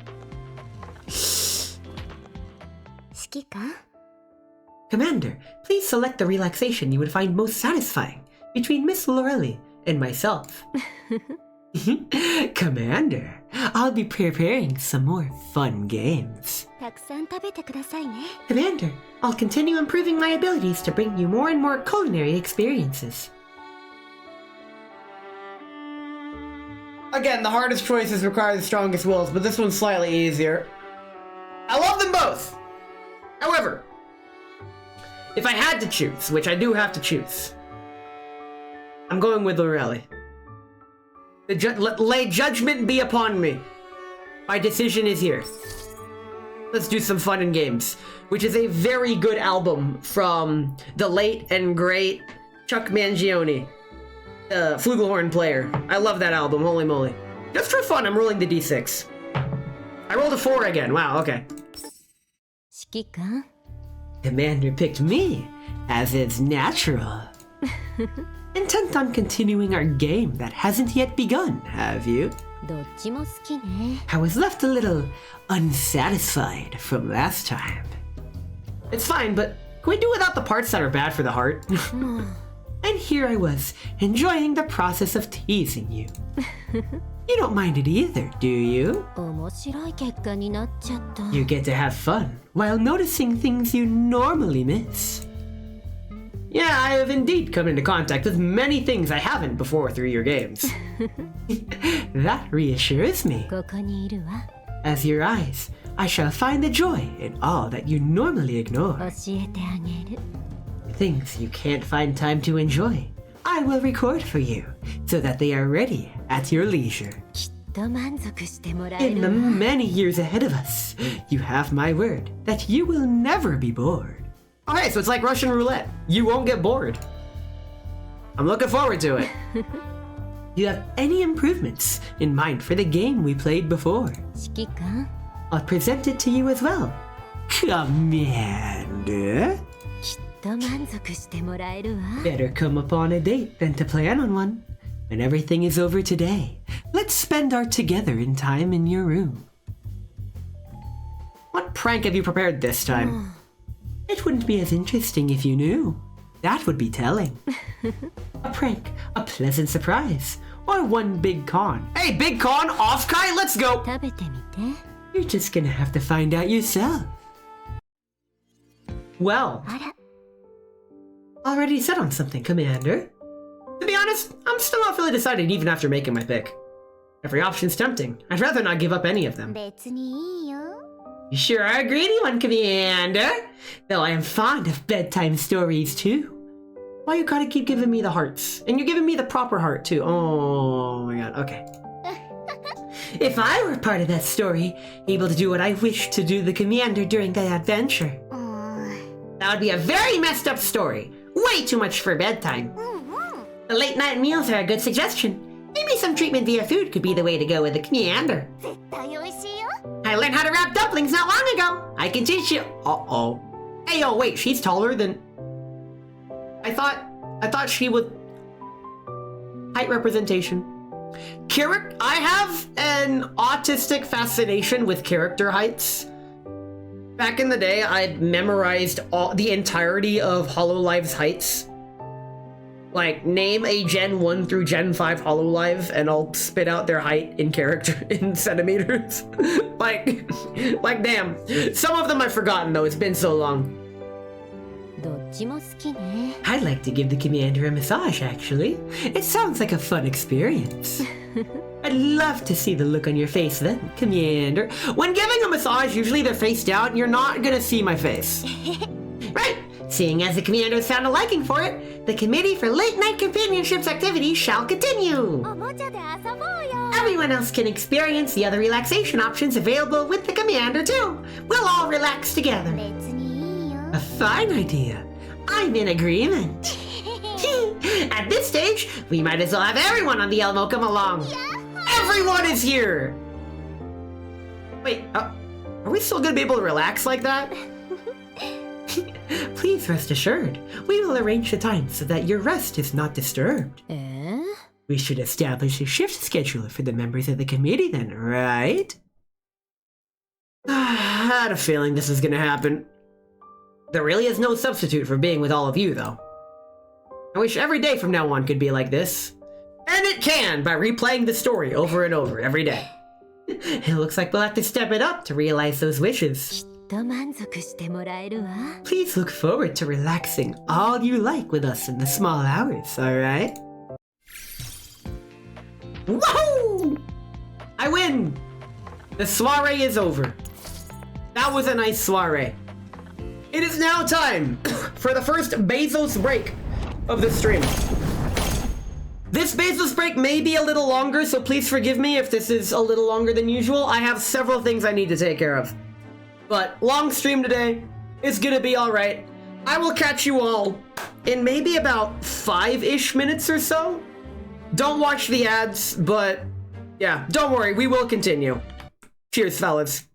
Commander, please select the relaxation you would find most satisfying between Miss Lorelli and myself. Commander, I'll be preparing some more fun games. たくさん食べてくださいね。 Commander, I'll continue improving my abilities to bring you more and more culinary experiences. Again, the hardest choices require the strongest wills, but this one's slightly easier. I love them both! However, if I had to choose, which I do have to choose, I'm going with Lorelli. Lay judgment be upon me. My decision is here. Let's do some fun and games, which is a very good album from the late and great Chuck Mangione, the flugelhorn player. I love that album, holy moly. Just for fun, I'm rolling the d6. I rolled a 4 again, wow, okay. 指揮官 Commander picked me, as is natural. Intent on continuing our game that hasn't yet begun, have you? どっちも好きね。 I was left a little unsatisfied from last time. It's fine, but can we do without the parts that are bad for the heart? And here I was, enjoying the process of teasing you. You don't mind it either, do you? 面白い結果になっちゃった。 You get to have fun while noticing things you normally miss. Yeah, I have indeed come into contact with many things I haven't before through your games. That reassures me. ここにいるわ。 As your eyes, I shall find the joy in all that you normally ignore. 教えてあげる。 Things you can't find time to enjoy, I will record for you, so that they are ready at your leisure. きっと満足してもらえ In る the わ。 many years ahead of us, you have my word that you will never be bored. Okay, so it's like Russian roulette. You won't get bored. I'm looking forward to it. You have any improvements in mind for the game we played before? 指揮官 I'll present it to you as well. Commander? きっと満足してもらえるわ。 Better come upon a date than to plan on one. When everything is over today, let's spend our together in time in your room. What prank have you prepared this time? It wouldn't be as interesting if you knew. That would be telling. A prank, a pleasant surprise, or one big con. Hey, big con, off kite, let's go! 食べてみて。 You're just gonna have to find out yourself. Well, あら、 already set on something, Commander. To be honest, I'm still not fully decided even after making my pick. Every option's tempting. I'd rather not give up any of them. 別にいいよ。 You sure are a greedy one, Commander. Though I am fond of bedtime stories, too. Why you gotta keep giving me the hearts? And you're giving me the proper heart, too. Oh my god, okay. If I were part of that story, able to do what I wished to do the Commander during the adventure, うーん。 that would be a very messed up story. Way too much for bedtime. The late night meals are a good suggestion. Maybe some treatment via food could be the way to go with the Commander. 絶対美味しいよ。 I learned how to wrap dumplings not long ago. I can teach you. Uh-oh. Hey, yo, wait, she's taller than... I thought she would... Height representation. I have an autistic fascination with character heights. Back in the day, I memorized the entirety of HoloLive's heights. Like, name a Gen 1 through Gen 5 HoloLive, and I'll spit out their height in in centimeters. like, damn. Some of them I've forgotten, though. It's been so long. どっちも好きね。 I'd like to give the Commander a massage, actually. It sounds like a fun experience. I'd love to see the look on your face then, Commander. When giving a massage, usually they're face down, and you're not gonna see my face. Right. Seeing as the Commander has found a liking for it, the Committee for Late Night Companionships activities shall continue. おもちゃで遊ぼうよ。 Everyone else can experience the other relaxation options available with the Commander, too. We'll all relax together. 別にいいよ。 A fine idea. I'm in agreement. At this stage, we might as well have everyone on the Elmo come along. Everyone is here! Wait, are we still gonna be able to relax like that? Please rest assured, we will arrange the time so that your rest is not disturbed. え We should establish a shift schedule for the members of the committee then, right? I had a feeling this was gonna happen. There really is no substitute for being with all of you, though. I wish every day from now on could be like this. And it can by replaying the story over and over every day. It looks like we'll have to step it up to realize those wishes. きっと満足してもらえるわ。 Please look forward to relaxing all you like with us in the small hours, alright? Woohoo! I win! The soiree is over. That was a nice soiree. It is now time for the first Bezos break of the stream. This Bezos break may be a little longer, so please forgive me if this is a little longer than usual. I have several things I need to take care of. But long stream today. It's gonna be alright. I will catch you all in maybe about 5-ish minutes or so. Don't watch the ads, but yeah, don't worry, we will continue. Cheers, fellas.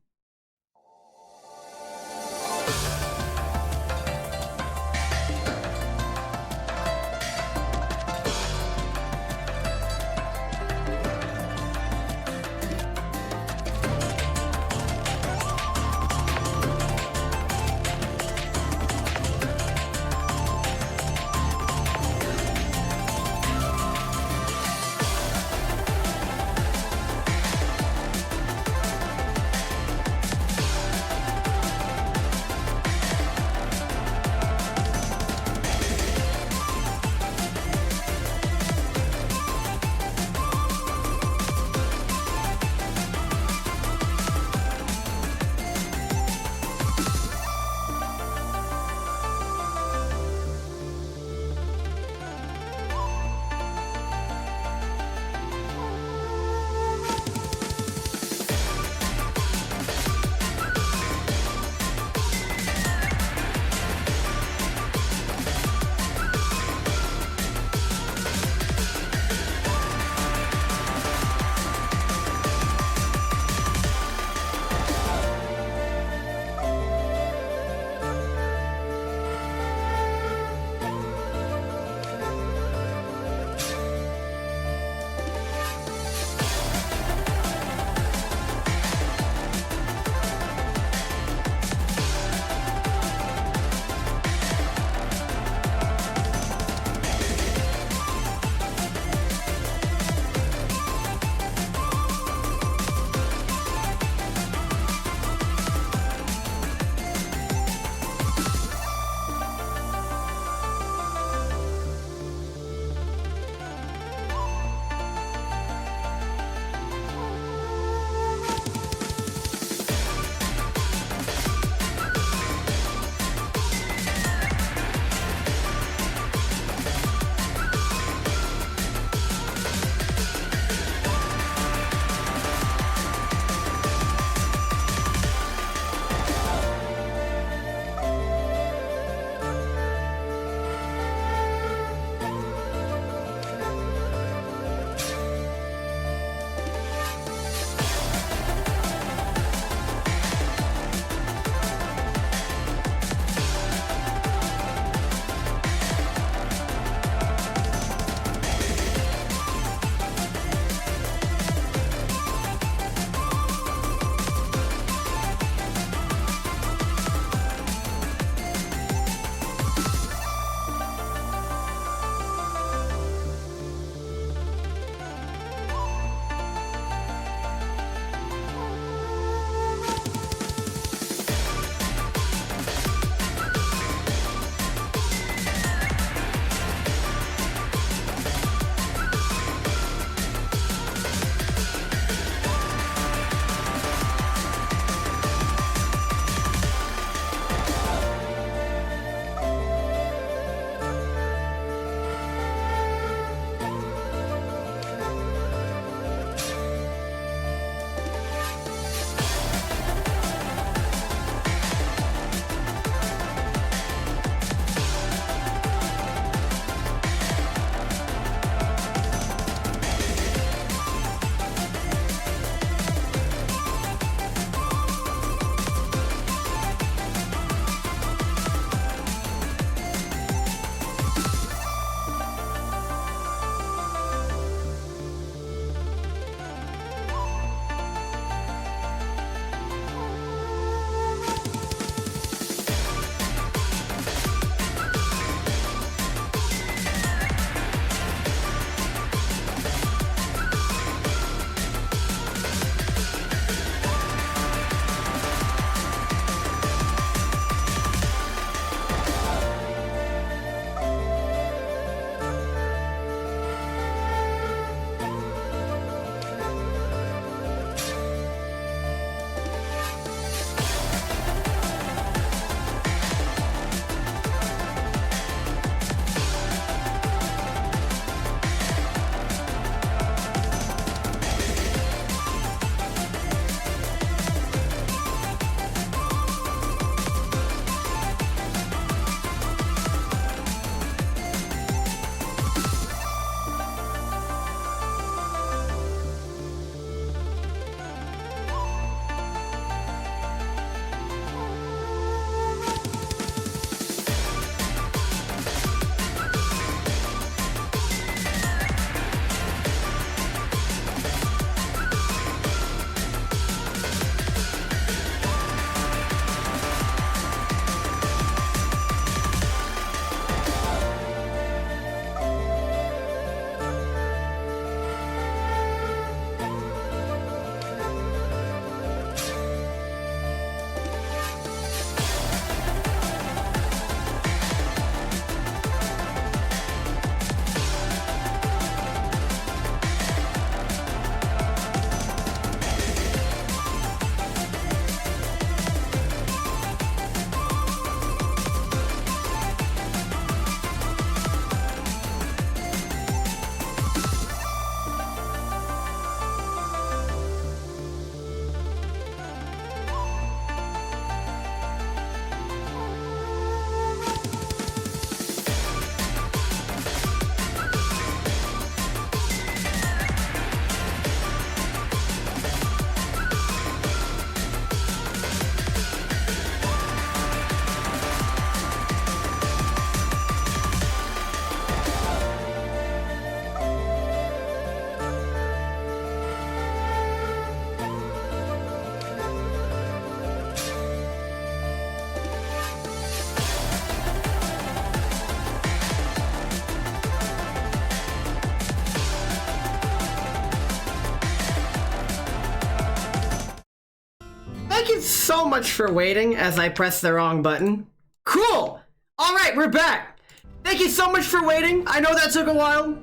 Thank you so much for waiting as I pressed the wrong button. Cool! Alright, we're back! Thank you so much for waiting. I know that took a while.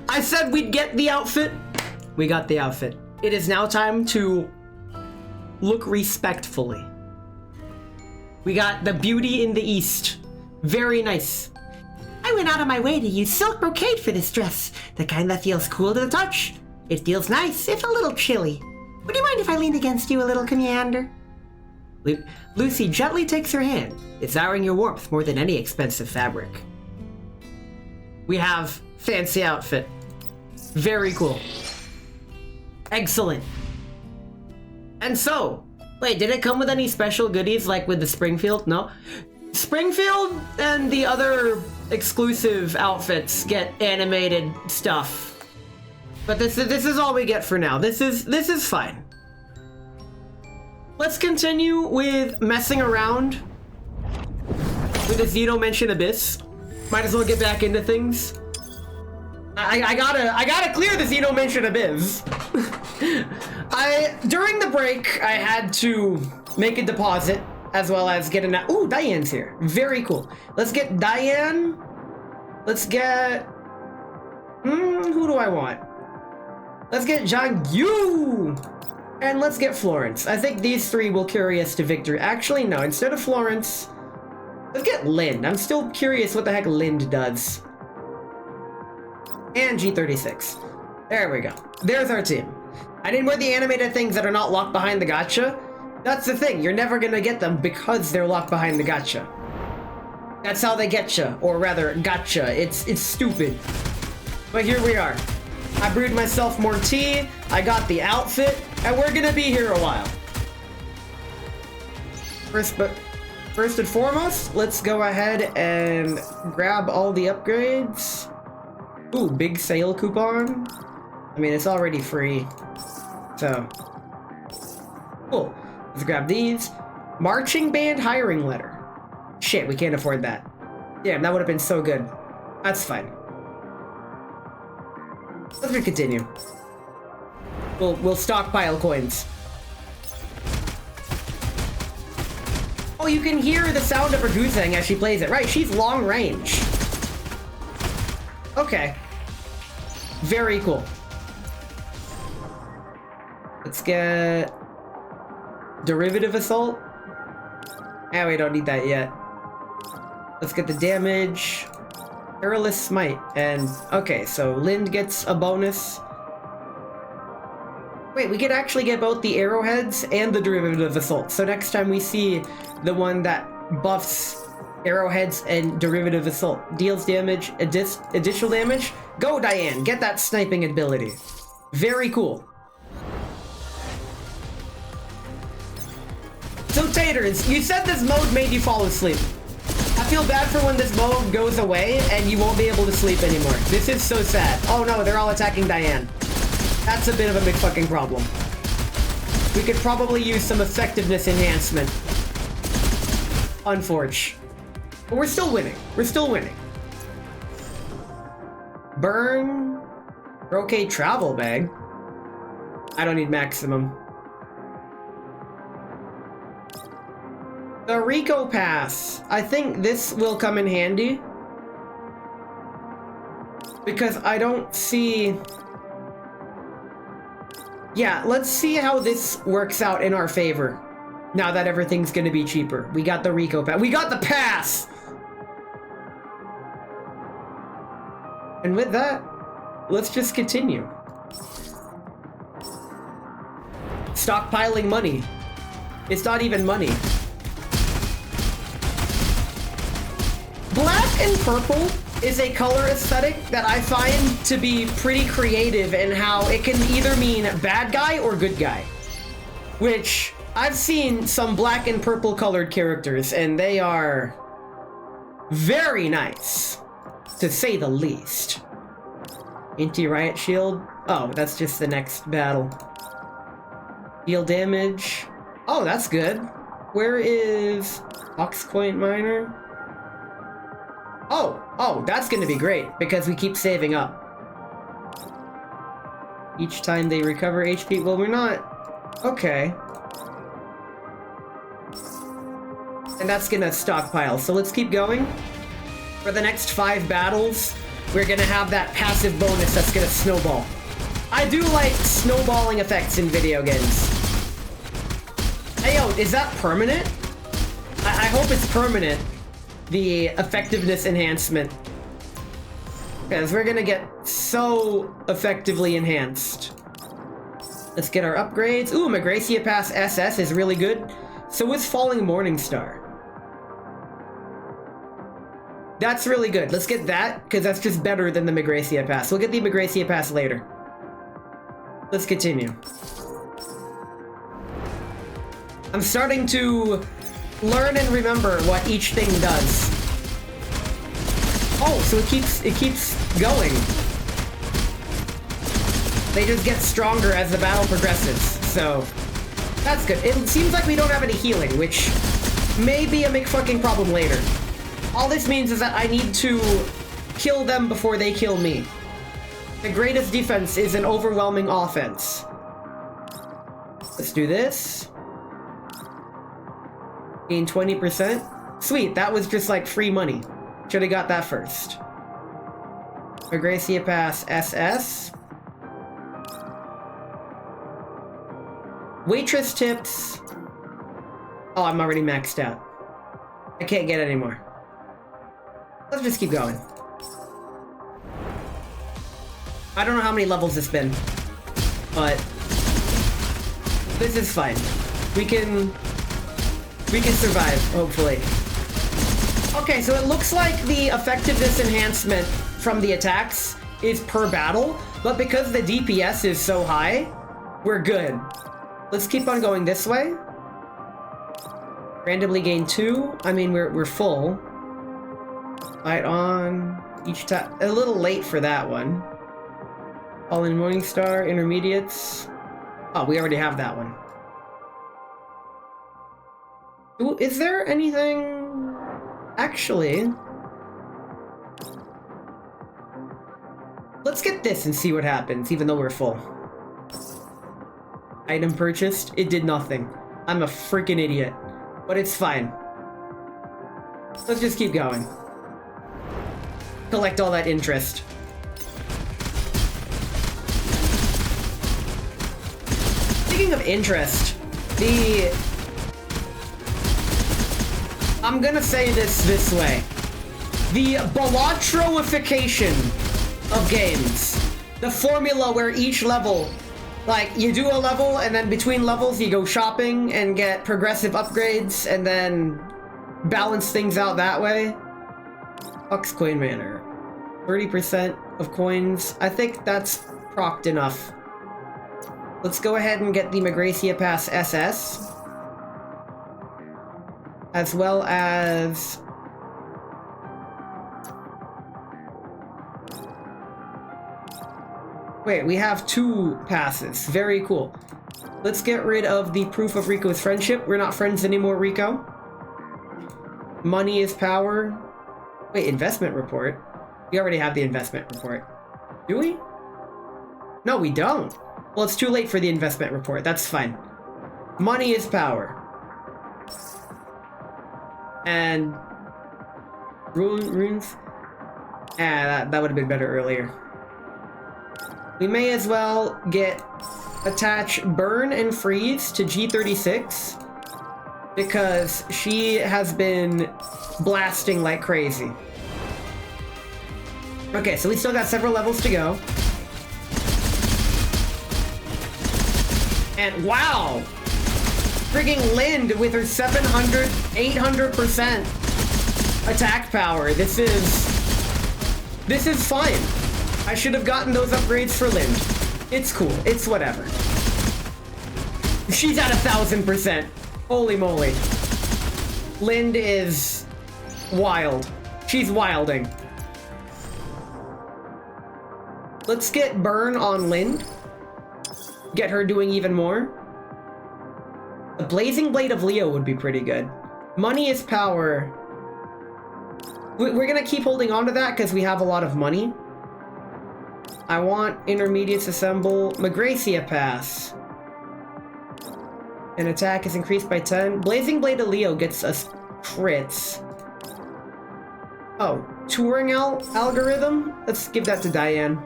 I said we'd get the outfit. We got the outfit. It is now time to look respectfully. We got the beauty in the east. Very nice. I went out of my way to use silk brocade for this dress. The kind that feels cool to the touch. It feels nice, if a little chilly. Would you mind if I leaned against you a little, Commander? Lucy gently takes her hand, desiring your warmth more than any expensive fabric. We have fancy outfit. Very cool. Excellent. And so, wait, did it come with any special goodies like with the Springfield? No? Springfield and the other exclusive outfits get animated stuff. But this is all we get for now. This is fine. Let's continue with messing around with the Xenomention Abyss. Might as well get back into things. I gotta clear the Xenomention Abyss. During the break, I had to make a deposit as well as get an. Ooh, Diane's here. Very cool. Let's get Diane. Let's get. Who do I want? Let's get Zhang-Yu! And let's get Florence. I think these three will carry us to victory. Actually, no. Instead of Florence, let's get Lind. I'm still curious what the heck Lind does. And G36. There we go. There's our team. I need more of the animated things that are not locked behind the gacha. That's the thing. You're never gonna get them because they're locked behind the gacha. That's how they get you. Or rather, gotcha. It's stupid. But here we are. I brewed myself more tea, I got the outfit, and we're gonna be here a while. First and foremost, let's go ahead and grab all the upgrades. Ooh, big sale coupon. I mean, it's already free. So, cool. Let's grab these. Marching band hiring letter. Shit, we can't afford that. Damn, that would have been so good. That's fine. Let's continue. We'll stockpile coins. Oh, you can hear the sound of her goosing as she plays it. Right, she's long range. Okay. Very cool. Let's get derivative assault. Ah, we don't need that yet. Let's get the damage. Perilous Smite, and okay, so Lind gets a bonus. Wait, we could actually get both the arrowheads and the derivative assault. So next time we see the one that buffs arrowheads and derivative assault, deals damage, additional damage, go Diane, get that sniping ability. Very cool. So Taters, you said this mode made you fall asleep. I feel bad for when this mode goes away and you won't be able to sleep anymore. This is so sad. Oh no, they're all attacking Diane. That's a bit of a big fucking problem. We could probably use some effectiveness enhancement. Unforge. But we're still winning. We're still winning. Burn. Brocade travel bag. I don't need maximum. The Rico Pass. I think this will come in handy. Because I don't see... Yeah, let's see how this works out in our favor. Now that everything's gonna be cheaper. We got the Rico Pass. We got the pass! And with that, let's just continue. Stockpiling money. It's not even money. Black and purple is a color aesthetic that I find to be pretty creative in how it can either mean bad guy or good guy. Which, I've seen some black and purple colored characters, and they are very nice, to say the least. Anti-riot shield? Oh, that's just the next battle. Deal damage. Oh, that's good. Where is Oxpoint Miner? Oh, that's gonna be great, because we keep saving up. Each time they recover HP, well, we're not... Okay. And that's gonna stockpile. So let's keep going. For the next 5 battles, we're gonna have that passive bonus that's gonna snowball. I do like snowballing effects in video games. Hey yo, is that permanent? I hope it's permanent. The effectiveness enhancement. Because we're gonna get so effectively enhanced. Let's get our upgrades. Ooh, Magracia Pass SS is really good. So is Falling Morningstar. That's really good. Let's get that, because that's just better than the Magracia Pass. We'll get the Magracia Pass later. Let's continue. I'm starting to learn and remember what each thing does. Oh, so it keeps going. They just get stronger as the battle progresses, so that's good. It seems like we don't have any healing, which may be a McFucking problem later. All this means is that I need to kill them before they kill me. The greatest defense is an overwhelming offense. Let's do this. Gain 20%. Sweet, that was just like free money. Should have got that first. Magracia Pass SS. Waitress tips. Oh, I'm already maxed out. I can't get any more. Let's just keep going. I don't know how many levels it's been, but this is fine. We can survive, hopefully. Okay, so it looks like the effectiveness enhancement from the attacks is per battle, but because the DPS is so high, we're good. Let's keep on going this way. Randomly gain 2. I mean, we're full. Fight on each time. A little late for that one. All in Morningstar, intermediates. Oh, we already have that one. Ooh, is there anything... Actually... Let's get this and see what happens, even though we're full. Item purchased. It did nothing. I'm a freaking idiot. But it's fine. Let's just keep going. Collect all that interest. Speaking of interest, I'm gonna say this way. The Balatroification of games. The formula where each level, like, you do a level and then between levels you go shopping and get progressive upgrades and then balance things out that way. Hux Coin Manor. 30% of coins. I think that's procced enough. Let's go ahead and get the Magracia Pass SS. As well as... Wait, we have 2 passes. Very cool. Let's get rid of the proof of Rico's friendship. We're not friends anymore, Rico. Money is power. Wait, investment report? We already have the investment report. Do we? No, we don't. Well, it's too late for the investment report. That's fine. Money is power. And... runes? That would have been better earlier. We may as well attach Burn and Freeze to G36 because she has been blasting like crazy. Okay, so we still got several levels to go. And wow! Frigging Lind with her 700, 800% attack power. This is fine. I should have gotten those upgrades for Lind. It's cool. It's whatever. She's at 1000%. Holy moly. Lind is wild. She's wilding. Let's get Burn on Lind. Get her doing even more. The Blazing Blade of Leo would be pretty good. Money is power. We're gonna keep holding on to that because we have a lot of money. I want intermediates assemble. Magracia Pass. An attack is increased by 10. Blazing Blade of Leo gets us crits. Oh, Turing algorithm? Let's give that to Diane.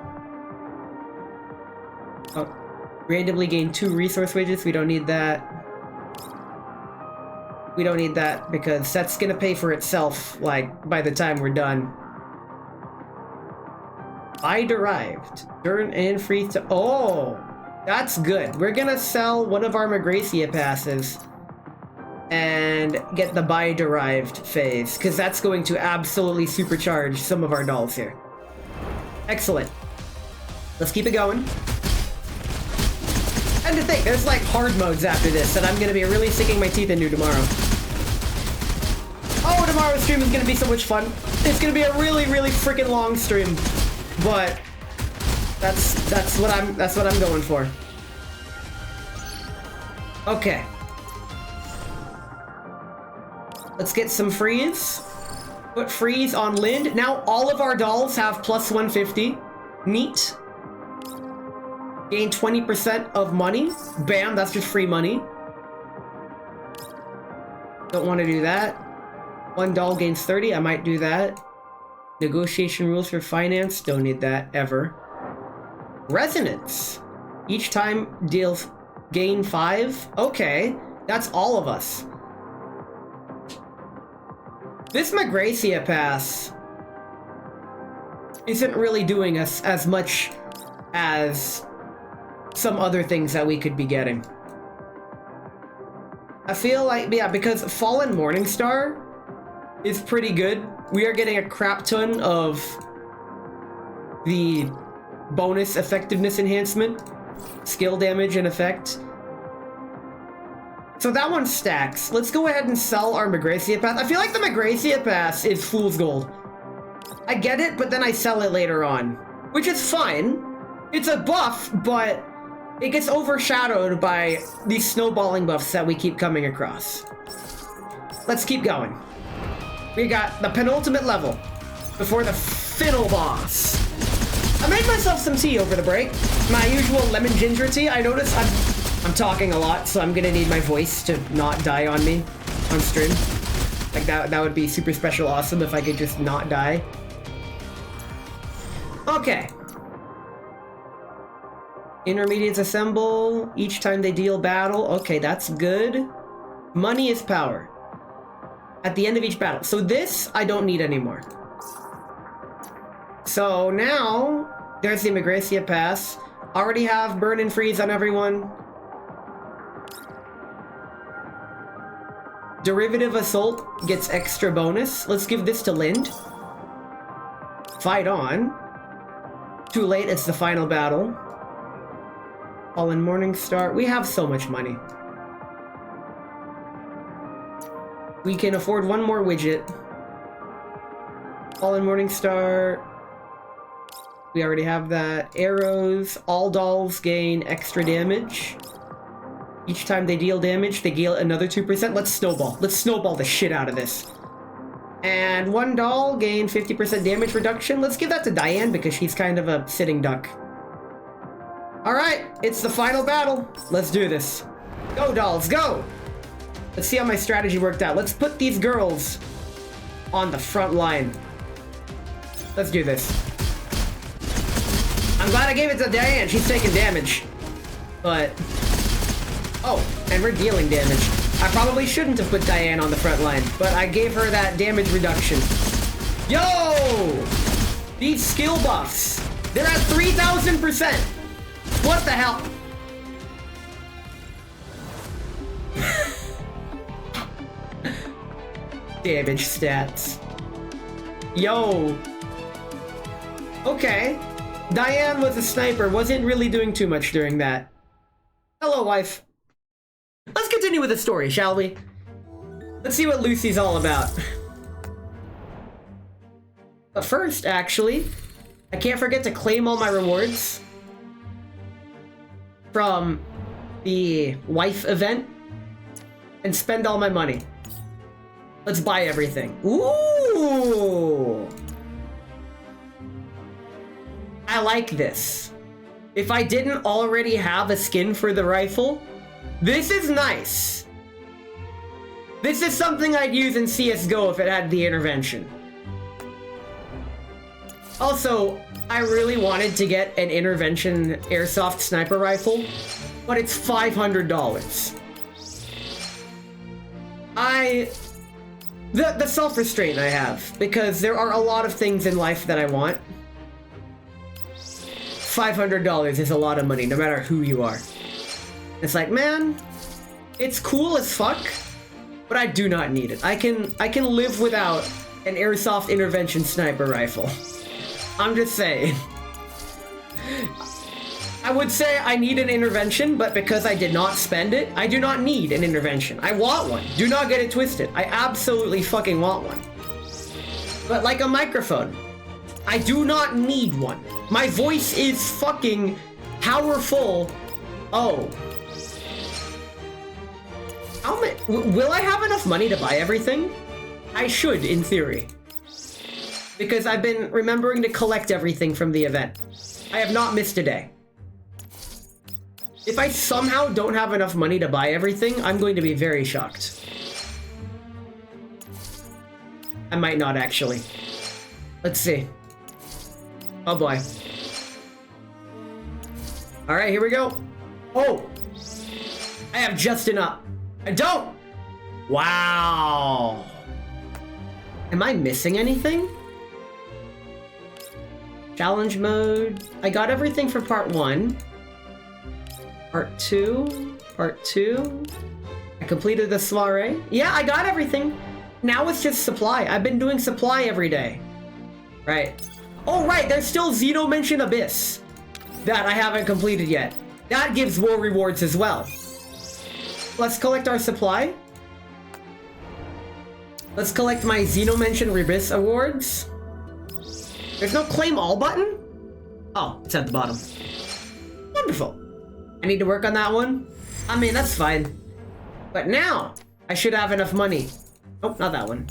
Oh, randomly gain 2 resource wages. We don't need that. We don't need that because that's gonna pay for itself, like, by the time we're done. I derived. Turn and freeze to... Oh! That's good. We're gonna sell one of our Migracia passes and get the buy-derived phase, because that's going to absolutely supercharge some of our dolls here. Excellent. Let's keep it going. And to think, there's like hard modes after this that I'm gonna be really sinking my teeth into tomorrow. Oh, tomorrow's stream is gonna be so much fun. It's gonna be a really, really freaking long stream. But that's what I'm going for. Okay. Let's get some freeze. Put freeze on Lind. Now all of our dolls have plus 150. Neat. Gain 20% of money. Bam, that's just free money. Don't want to do that. One doll gains 30. I might do that. Negotiation rules for finance. Don't need that ever. Resonance. Each time deals gain 5. Okay, that's all of us. This Migracia pass isn't really doing us as much as some other things that we could be getting. I feel like, yeah, because Fallen Morningstar is pretty good. We are getting a crap ton of the bonus effectiveness enhancement, skill damage and effect. So that one stacks. Let's go ahead and sell our Migracia pass. I feel like the Migracia pass is fool's gold. I get it, but then I sell it later on, which is fine. It's a buff, but it gets overshadowed by these snowballing buffs that we keep coming across. Let's keep going. We got the penultimate level before the final boss. I made myself some tea over the break. My usual lemon ginger tea. I noticed I'm talking a lot, so I'm gonna need my voice to not die on me on stream. Like that would be super special awesome if I could just not die. Okay. Intermediates assemble each time they deal battle. Okay, that's good. Money is power. At the end of each battle. So this, I don't need anymore. So now, there's the Migracia pass. Already have burn and freeze on everyone. Derivative assault gets extra bonus. Let's give this to Lind. Fight on. Too late, it's the final battle. Fallen Morningstar. We have so much money. We can afford one more widget. Fallen Morningstar. We already have that. Arrows. All dolls gain extra damage. Each time they deal damage, they deal another 2%. Let's snowball. Let's snowball the shit out of this. And one doll gain 50% damage reduction. Let's give that to Diane because she's kind of a sitting duck. Alright, it's the final battle. Let's do this. Go, dolls, go! Let's see how my strategy worked out. Let's put these girls on the front line. Let's do this. I'm glad I gave it to Diane. She's taking damage. But... oh, and we're dealing damage. I probably shouldn't have put Diane on the front line, but I gave her that damage reduction. Yo! These skill buffs. They're at 3,000%. What the hell? Damage stats. Yo. Okay. Diane was a sniper. Wasn't really doing too much during that. Hello, wife. Let's continue with the story, shall we? Let's see what Lucy's all about. But first, actually, I can't forget to claim all my rewards from the wife event and spend all my money. Let's buy everything. Ooh! I like this. If I didn't already have a skin for the rifle, this is nice. This is something I'd use in CSGO if it had the intervention. Also, I really wanted to get an intervention airsoft sniper rifle, but it's $500. The self-restraint I have, because there are a lot of things in life that I want. $500 is a lot of money, no matter who you are. It's like, man, it's cool as fuck, but I do not need it. I can live without an airsoft intervention sniper rifle. I'm just saying. I would say I need an intervention, but because I did not spend it, I do not need an intervention. I want one. Do not get it twisted. I absolutely fucking want one. But like a microphone, I do not need one. My voice is fucking powerful. Oh. Will I have enough money to buy everything? I should, in theory. Because I've been remembering to collect everything from the event. I have not missed a day. If I somehow don't have enough money to buy everything, I'm going to be very shocked. I might not, actually. Let's see. Oh boy. Alright, here we go. Oh! I have just enough. I don't! Wow! Am I missing anything? Challenge mode. I got everything for part 1. Part 2. Part 2. I completed the soiree. Yeah, I got everything. Now it's just supply. I've been doing supply every day. Right. Oh, right. There's still Xeno Mention Abyss that I haven't completed yet. That gives more rewards as well. Let's collect our supply. Let's collect my Xeno Mention Abyss awards. There's no claim all button? Oh, it's at the bottom. Wonderful. I need to work on that one. I mean, that's fine. But now, I should have enough money. Oh, not that one.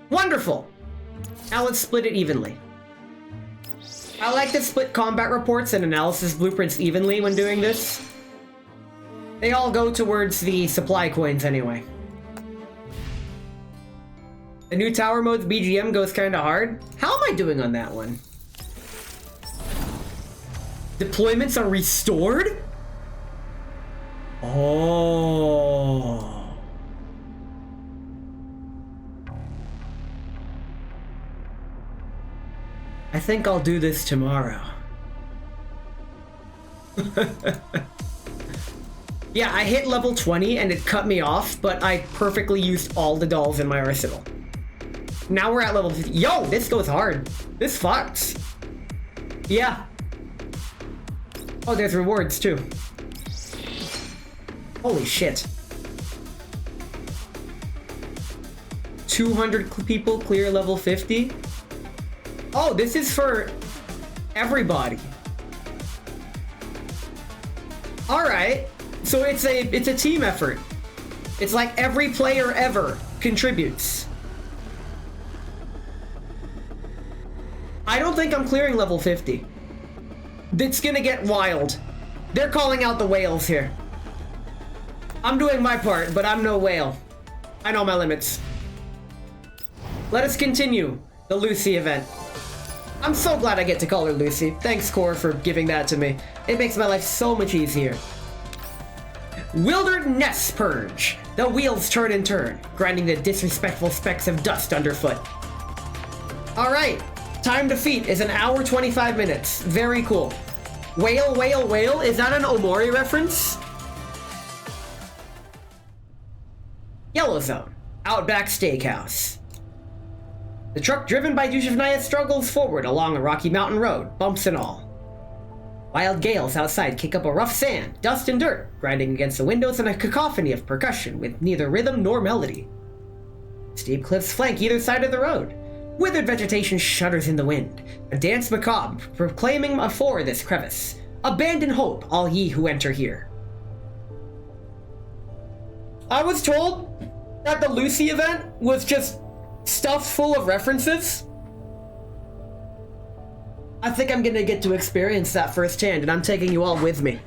Wonderful. Now let's split it evenly. I like to split combat reports and analysis blueprints evenly when doing this. They all go towards the supply coins anyway. The new tower mode's BGM goes kinda hard. How am I doing on that one? Deployments are restored? Oh. I think I'll do this tomorrow. Yeah, I hit level 20 and it cut me off, but I perfectly used all the dolls in my arsenal. Now we're at level 50. Yo, this goes hard. This fucks. Yeah. Oh, there's rewards too. Holy shit. 200 people clear level 50. Oh, this is for everybody. All right. So it's a team effort. It's like every player ever contributes. I don't think I'm clearing level 50. It's gonna get wild. They're calling out the whales here. I'm doing my part, but I'm no whale. I know my limits. Let us continue the Lucy event. I'm so glad I get to call her Lucy. Thanks, Core, for giving that to me. It makes my life so much easier. Wilderness Purge. The wheels turn and turn, grinding the disrespectful specks of dust underfoot. Alright, time defeat is 1 hour 25 minutes. Very cool. Whale, whale, whale. Is that an Omori reference? Yellow Zone. Outback Steakhouse. The truck driven by Liushih struggles forward along a rocky mountain road, bumps and all. Wild gales outside kick up a rough sand, dust and dirt, grinding against the windows in a cacophony of percussion with neither rhythm nor melody. Steep cliffs flank either side of the road. Withered vegetation shudders in the wind, a dance macabre proclaiming afore this crevice. Abandon hope, all ye who enter here. I was told that the Lucy event was just stuffed full of references. I think I'm gonna get to experience that firsthand, and I'm taking you all with me.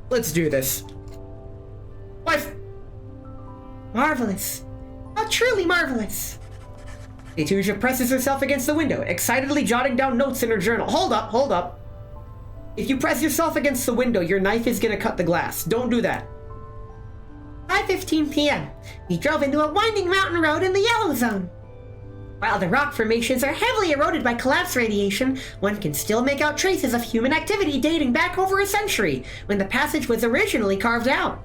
Let's do this. Bye. Marvelous. How truly marvelous. Liushih presses herself against the window, excitedly jotting down notes in her journal. Hold up. If you press yourself against the window, your knife is gonna cut the glass. Don't do that. 5:15 p.m. We drove into a winding mountain road in the yellow zone. While the rock formations are heavily eroded by collapse radiation, one can still make out traces of human activity dating back over a century, when the passage was originally carved out.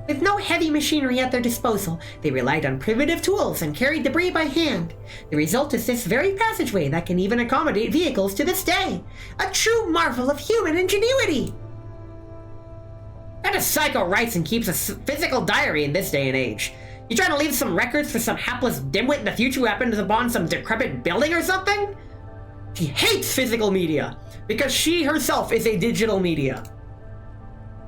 With no heavy machinery at their disposal, they relied on primitive tools and carried debris by hand. The result is this very passageway that can even accommodate vehicles to this day. A true marvel of human ingenuity! That a psycho writes and keeps a physical diary in this day and age. You trying to leave some records for some hapless dimwit in the future who happens upon some decrepit building or something? She hates physical media, because she herself is a digital media.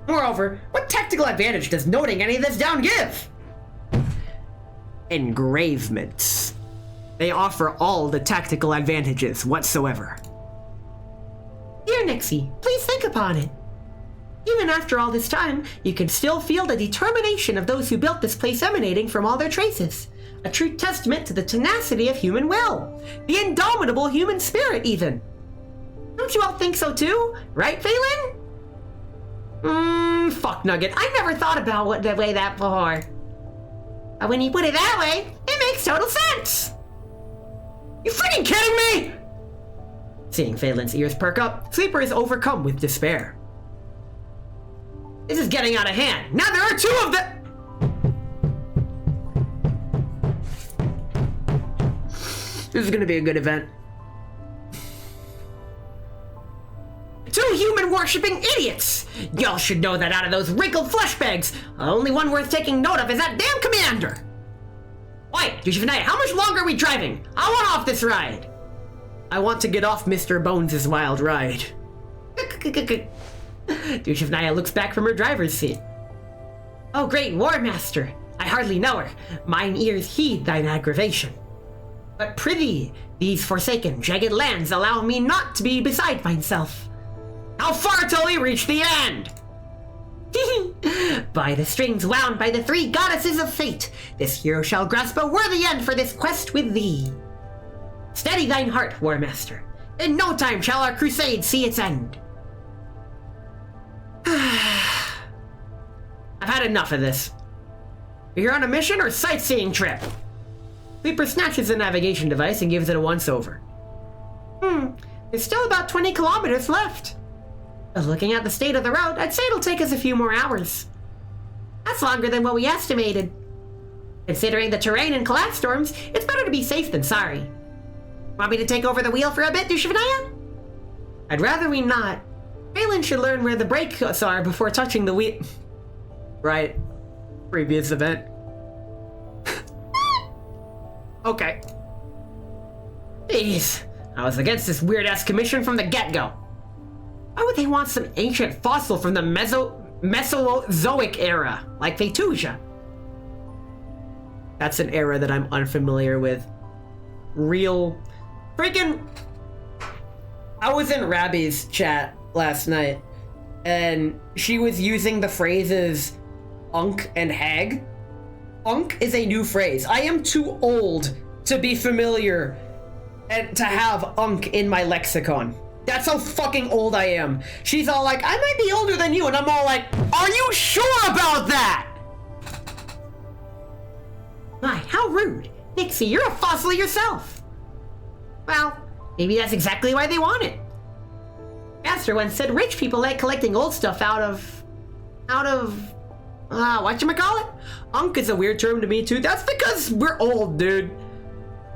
Moreover, what tactical advantage does noting any of this down give? Engravements. They offer all the tactical advantages whatsoever. Dear Nixie, please think upon it. Even after all this time, you can still feel the determination of those who built this place emanating from all their traces. A true testament to the tenacity of human will. The indomitable human spirit, even. Don't you all think so too? Right, Phelan? Fuck Nugget. I never thought about the way that before. But when you put it that way, it makes total sense. You freaking kidding me? Seeing Phelan's ears perk up, Sleeper is overcome with despair. This is getting out of hand. Now there are two of them! This is gonna be a good event. Two human-worshipping idiots! Y'all should know that out of those wrinkled flesh bags, the only one worth taking note of is that damn commander! Wait, Liushih, how much longer are we driving? I want off this ride! I want to get off Mr. Bones' wild ride. Liushih looks back from her driver's seat. Oh great War Master, I hardly know her. Mine ears heed thine aggravation. But prithee, these forsaken, jagged lands allow me not to be beside myself. How far till we reach the end? By the strings wound by the three goddesses of fate, this hero shall grasp a worthy end for this quest with thee. Steady thine heart, War Master. In no time shall our crusade see its end. I've had enough of this. You're on a mission or sightseeing trip? Sleeper snatches the navigation device and gives it a once-over. There's still about 20 kilometers left. But looking at the state of the road, I'd say it'll take us a few more hours. That's longer than what we estimated. Considering the terrain and collapse storms, it's better to be safe than sorry. Want me to take over the wheel for a bit, Liushih? I'd rather we not. Phelan should learn where the brakes are before touching the wheel. Right. Previous event. Okay. Jeez. I was against this weird-ass commission from the get-go. Why would they want some ancient fossil from the Mesozoic era, like Liushih? That's an era that I'm unfamiliar with. Real... Freaking... I was in Rabbi's chat last night, and she was using the phrases unk and hag. Unk is a new phrase. I am too old to be familiar and to have unk in my lexicon. That's how fucking old I am. She's all like, I might be older than you, and I'm all like, are you sure about that? My, how rude. Nixie, you're a fossil yourself. Well, maybe that's exactly why they want it. Master once said rich people like collecting old stuff out of whatchamacallit? Unk is a weird term to me too. That's because we're old, dude.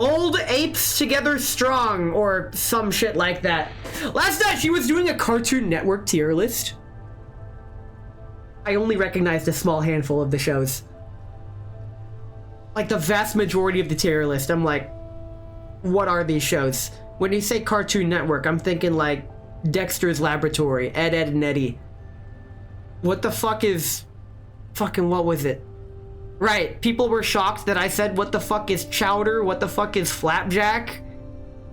Old apes together strong, or some shit like that. Last night she was doing a Cartoon Network tier list. I only recognized a small handful of the shows. Like the vast majority of the tier list, I'm like, what are these shows? When you say Cartoon Network, I'm thinking like Dexter's Laboratory, Ed, Edd and Eddy. What the fuck is... Fucking what was it? Right, people were shocked that I said what the fuck is chowder, what the fuck is flapjack?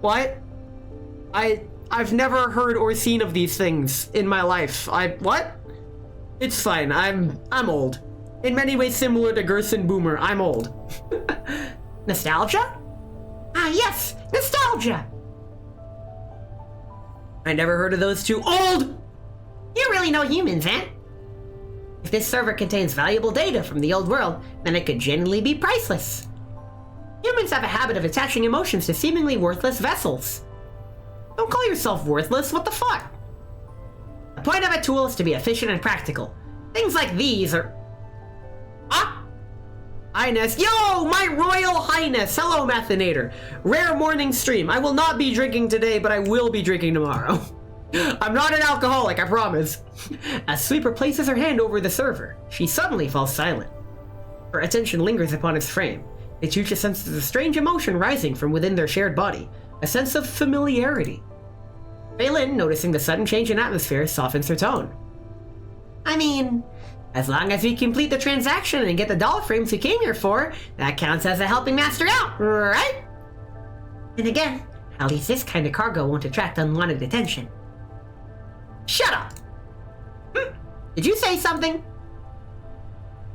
What? I've never heard or seen of these things in my life. What? It's fine, I'm old. In many ways similar to Gerson Boomer. I'm old. Nostalgia? Ah, yes, nostalgia. I never heard of those two. Old! You really know humans, eh? If this server contains valuable data from the old world, then it could genuinely be priceless. Humans have a habit of attaching emotions to seemingly worthless vessels. Don't call yourself worthless, what the fuck? The point of a tool is to be efficient and practical. Things like these are... Ah! Highness. Yo, my Royal Highness. Hello, Mathinator. Rare morning stream. I will not be drinking today, but I will be drinking tomorrow. I'm not an alcoholic, I promise. As Sweeper places her hand over the server, she suddenly falls silent. Her attention lingers upon its frame. Liushih senses a strange emotion rising from within their shared body, a sense of familiarity. Phelan, noticing the sudden change in atmosphere, softens her tone. I mean, as long as we complete the transaction and get the doll frames we came here for, that counts as a helping master out, right? And again, at least this kind of cargo won't attract unwanted attention. Shut up! Did you say something?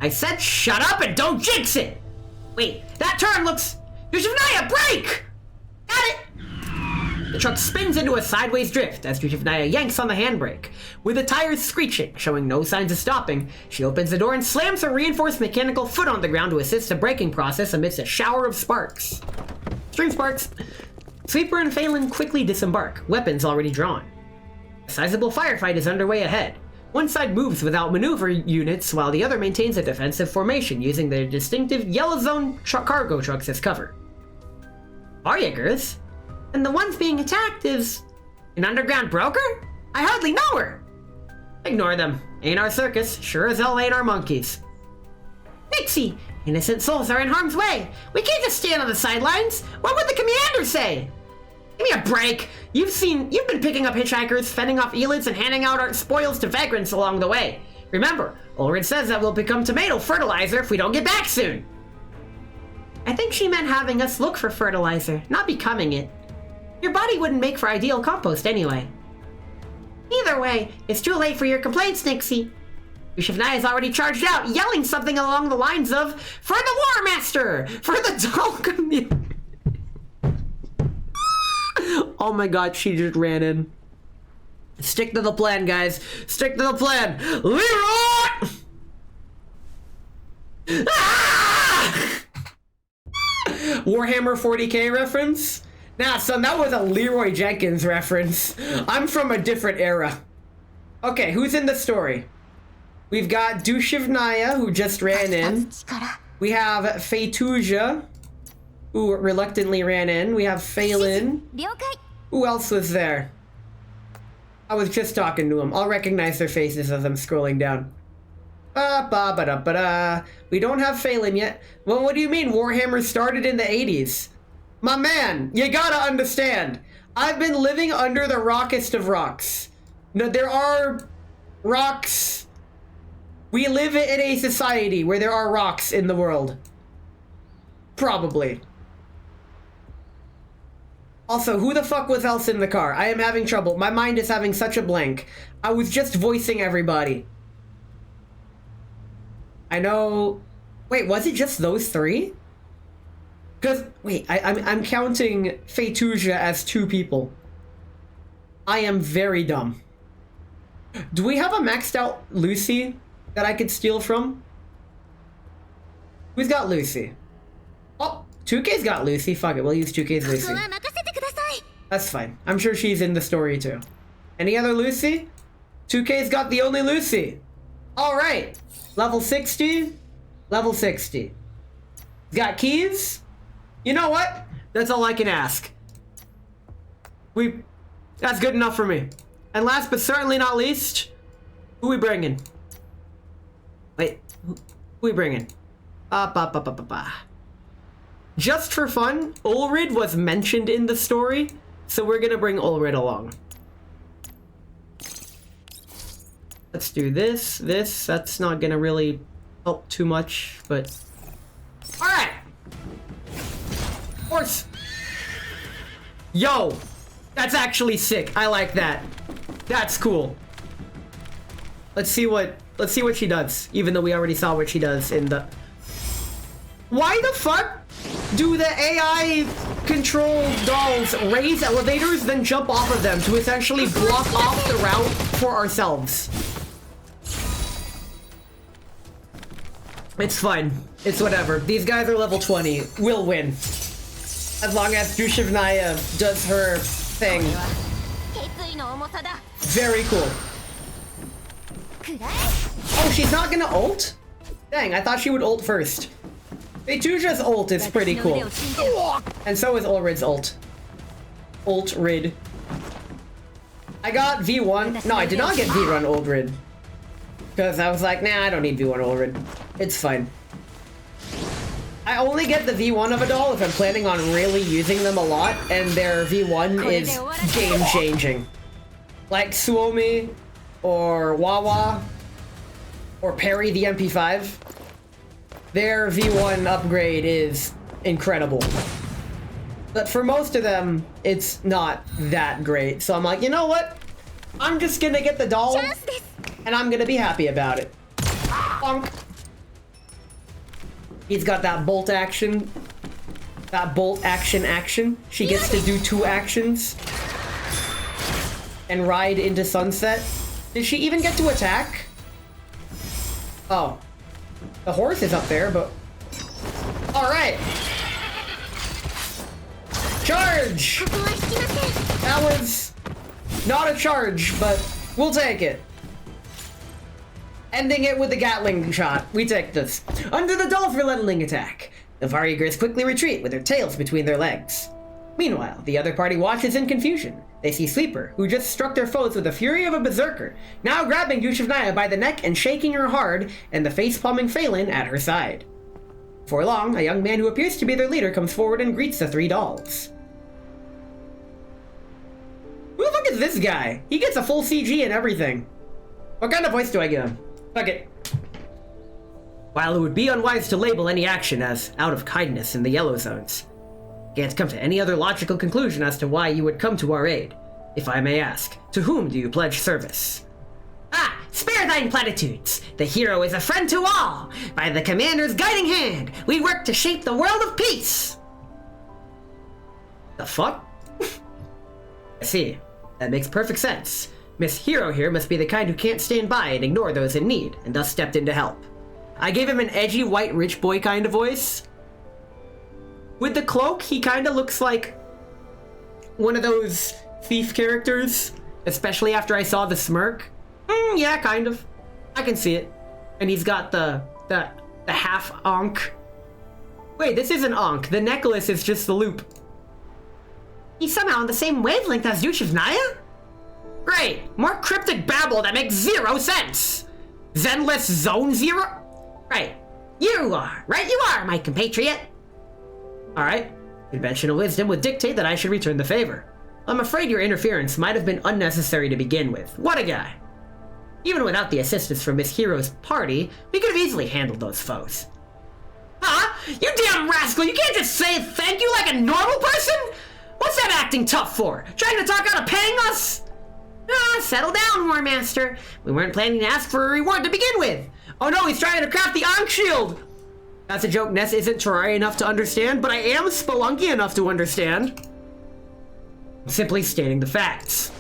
I said shut up and don't jinx it! Wait, that turn looks... Liushih, brake! Got it! The truck spins into a sideways drift as Liushih yanks on the handbrake. With the tires screeching, showing no signs of stopping, she opens the door and slams her reinforced mechanical foot on the ground to assist the braking process amidst a shower of sparks. String sparks. Sweeper and Phelan quickly disembark, weapons already drawn. A sizable firefight is underway ahead. One side moves without maneuver units, while the other maintains a defensive formation using their distinctive yellow zone cargo trucks as cover. Varyagers? And the ones being attacked is... an underground broker? I hardly know her! Ignore them. Ain't our circus, sure as hell ain't our monkeys. Nixie! Innocent souls are in harm's way! We can't just stand on the sidelines! What would the commander say? Give me a break! You've been picking up hitchhikers, fending off elites, and handing out our spoils to vagrants along the way. Remember, Ulrich says that we'll become tomato fertilizer if we don't get back soon. I think she meant having us look for fertilizer, not becoming it. Your body wouldn't make for ideal compost anyway. Either way, it's too late for your complaints, Nixie. Liushih is already charged out, yelling something along the lines of, "For the War Master! For the doll community!" Oh my god, she just ran in. Stick to the plan, guys. Stick to the plan. Leroy! Ah! Warhammer 40k reference? Nah, son, that was a Leroy Jenkins reference. I'm from a different era. Okay, who's in the story? We've got Liushih, who just ran in. We have Feituja, who reluctantly ran in. We have Phelan. Who else was there? I was just talking to him. I'll recognize their faces as I'm scrolling down. Ba-ba-ba-da-ba-da. We don't have Phelan yet. Well, what do you mean Warhammer started in the 80s? My man, you gotta understand. I've been living under the rockest of rocks. No, there are rocks. We live in a society where there are rocks in the world. Probably. Also, who the fuck was else in the car? I am having trouble. My mind is having such a blank. I was just voicing everybody. I know... Wait, was it just those three? Because, wait, I'm counting Feituja as 2 people. I am very dumb. Do we have a maxed out Lucy that I could steal from? Who's got Lucy? Oh, 2K's got Lucy. Fuck it, we'll use 2K's Lucy. That's fine. I'm sure she's in the story too. Any other Lucy? 2K's got the only Lucy. Alright. Level 60. Level 60. Got keys? You know what? That's all I can ask. That's good enough for me. And last but certainly not least, who we bringing? Wait, who we bringing? Just for fun, Ulrid was mentioned in the story, so we're gonna bring Ulrid along. Let's do this. That's not gonna really help too much, but... Alright! Horse! Yo! That's actually sick. I like that. That's cool. Let's see what Let's see what she does, even though we already saw what she does in the... Why the fuck do the AI-controlled dolls raise elevators, then jump off of them to essentially block off the route for ourselves? It's fine. It's whatever. These guys are level 20. We'll win. As long as Liushih does her thing. Very cool. Oh, she's not gonna ult? Dang, I thought she would ult first. Beituja's ult is pretty cool. And so is Ulrid's ult. Ultrid. I got V1. No, I did not get V1 Ultrid. Because I was like, nah, I don't need V1 Ulrid. It's fine. I only get the V1 of a doll if I'm planning on really using them a lot, and their V1 is game-changing. Like Suomi, or Wawa, or Perry the MP5. Their V1 upgrade is incredible. But for most of them, it's not that great. So I'm like, you know what? I'm just gonna get the doll, and I'm gonna be happy about it. Bonk. He's got that bolt action. That bolt action. She gets to do 2 actions. And ride into sunset. Did she even get to attack? Oh. The horse is up there, but... Alright! Charge! That was... not a charge, but we'll take it. Ending it with the Gatling shot. We take this. Under the doll's relentless attack, the Varugers quickly retreat with their tails between their legs. Meanwhile, the other party watches in confusion. They see Sleeper, who just struck their foes with the fury of a berserker, now grabbing Liushih by the neck and shaking her hard, and the face-palming Phelan at her side. Before long, a young man who appears to be their leader comes forward and greets the 3 dolls. Who the fuck is this guy? He gets a full CG and everything. What kind of voice do I give him? Fuck it. While it would be unwise to label any action as out of kindness in the yellow zones, can't come to any other logical conclusion as to why you would come to our aid. If I may ask, to whom do you pledge service? Ah, spare thine platitudes! The hero is a friend to all! By the commander's guiding hand, we work to shape the world of peace! The fuck? I see. That makes perfect sense. Miss Hero here must be the kind who can't stand by and ignore those in need, and thus stepped in to help. I gave him an edgy white rich boy kind of voice. With the cloak, he kind of looks like one of those thief characters, especially after I saw the smirk. Yeah, kind of. I can see it. And he's got the half Ankh. Wait, this isn't Ankh. The necklace is just the loop. He's somehow on the same wavelength as Liushih. Great! More cryptic babble that makes 0 sense! Zenless Zone Zero? Right. You are, my compatriot. Alright. Conventional wisdom would dictate that I should return the favor. I'm afraid your interference might have been unnecessary to begin with. What a guy. Even without the assistance from Miss Hero's party, we could have easily handled those foes. Huh? You damn rascal! You can't just say thank you like a normal person? What's that acting tough for? Trying to talk out of paying us? Ah, settle down, War Master. We weren't planning to ask for a reward to begin with. Oh no, he's trying to craft the Ankh shield! That's a joke Ness isn't Terraria enough to understand, but I am Spelunky enough to understand. I'm simply stating the facts.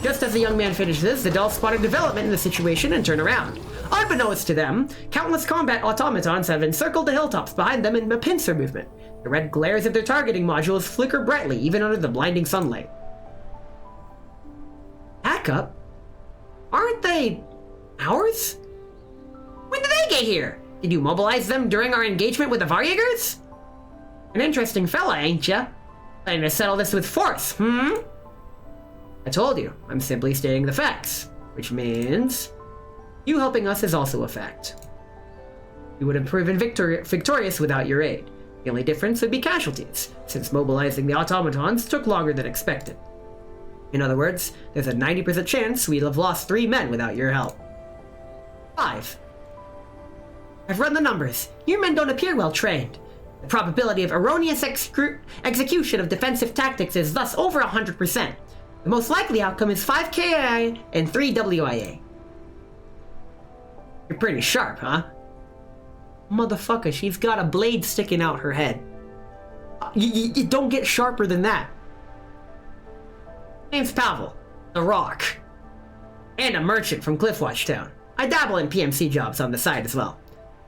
Just as the young man finished this, the doll spotted development in the situation and turned around. Unbeknownst to them, countless combat automatons have encircled the hilltops behind them in a pincer movement. The red glares of their targeting modules flicker brightly even under the blinding sunlight. Backup? Aren't they ours? When did they get here? Did you mobilize them during our engagement with the Varyagers? An interesting fella, ain't ya? Planning to settle this with force, I told you, I'm simply stating the facts, which means you helping us is also a fact. We would have proven victorious without your aid. The only difference would be casualties, since mobilizing the automatons took longer than expected. In other words, there's a 90% chance we'd have lost 3 men without your help. 5. I've run the numbers. Your men don't appear well trained. The probability of erroneous execution of defensive tactics is thus over 100%. The most likely outcome is 5 KIA and 3 WIA. You're pretty sharp, huh? Motherfucker, she's got a blade sticking out her head. You don't get sharper than that. Name's Pavel, the Rock. And a merchant from Cliffwatch Town. I dabble in PMC jobs on the side as well.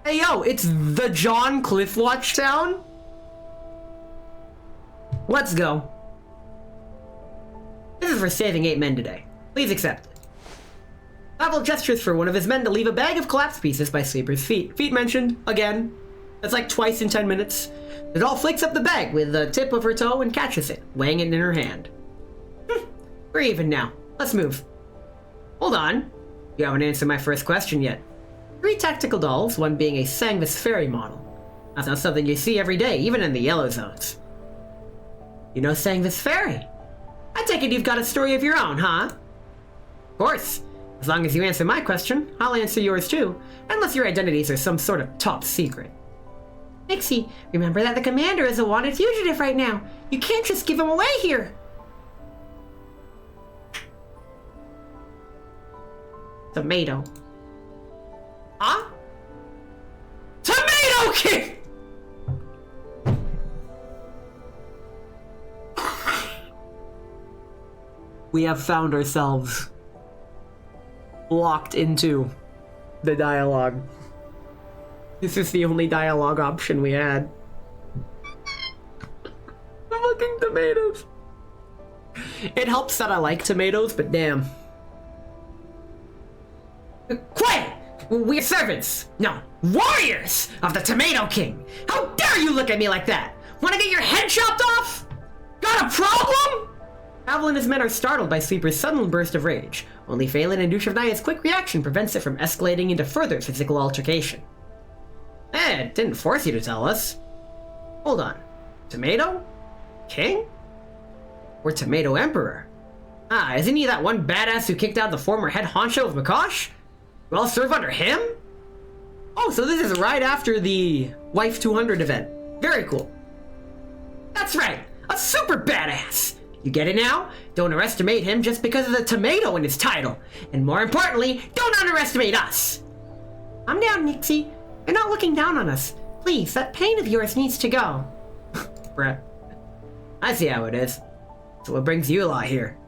Hey yo, it's the John Cliffwatch Town? Let's go. This is for saving 8 men today. Please accept it. Pavel gestures for one of his men to leave a bag of collapsed pieces by Sleeper's feet. Feet mentioned, again. That's like twice in 10 minutes. The doll flicks up the bag with the tip of her toe and catches it, weighing it in her hand. We're even now. Let's move. Hold on. You haven't answered my first question yet. 3 tactical dolls, one being a Sangvis Fairy model. That's not something you see every day, even in the yellow zones. You know Sangvis Fairy? I take it you've got a story of your own, huh? Of course. As long as you answer my question, I'll answer yours too, unless your identities are some sort of top secret. Nixie, remember that the commander is a wanted fugitive right now. You can't just give him away here. Tomato. Huh? Tomato King! We have found ourselves locked into the dialogue. This is the only dialogue option we had. The fucking tomatoes. It helps that I like tomatoes, but damn. Quiet! We're servants! No, warriors of the Tomato King! How dare you look at me like that? Wanna get your head chopped off? Got a problem? Pavel and his men are startled by Sleeper's sudden burst of rage. Only Phelan and Dushavnaya's quick reaction prevents it from escalating into further physical altercation. It didn't force you to tell us. Hold on. Tomato? King? Or Tomato Emperor? Ah, isn't he that one badass who kicked out the former head honcho of Makosh? You all serve under him? Oh, so this is right after the Wife 200 event. Very cool. That's right, a super badass! You get it now? Don't underestimate him just because of the tomato in his title. And more importantly, don't underestimate us! I'm down, Nixie. You're not looking down on us. Please, that pain of yours needs to go. Brett. I see how it is. So what brings you a lot here?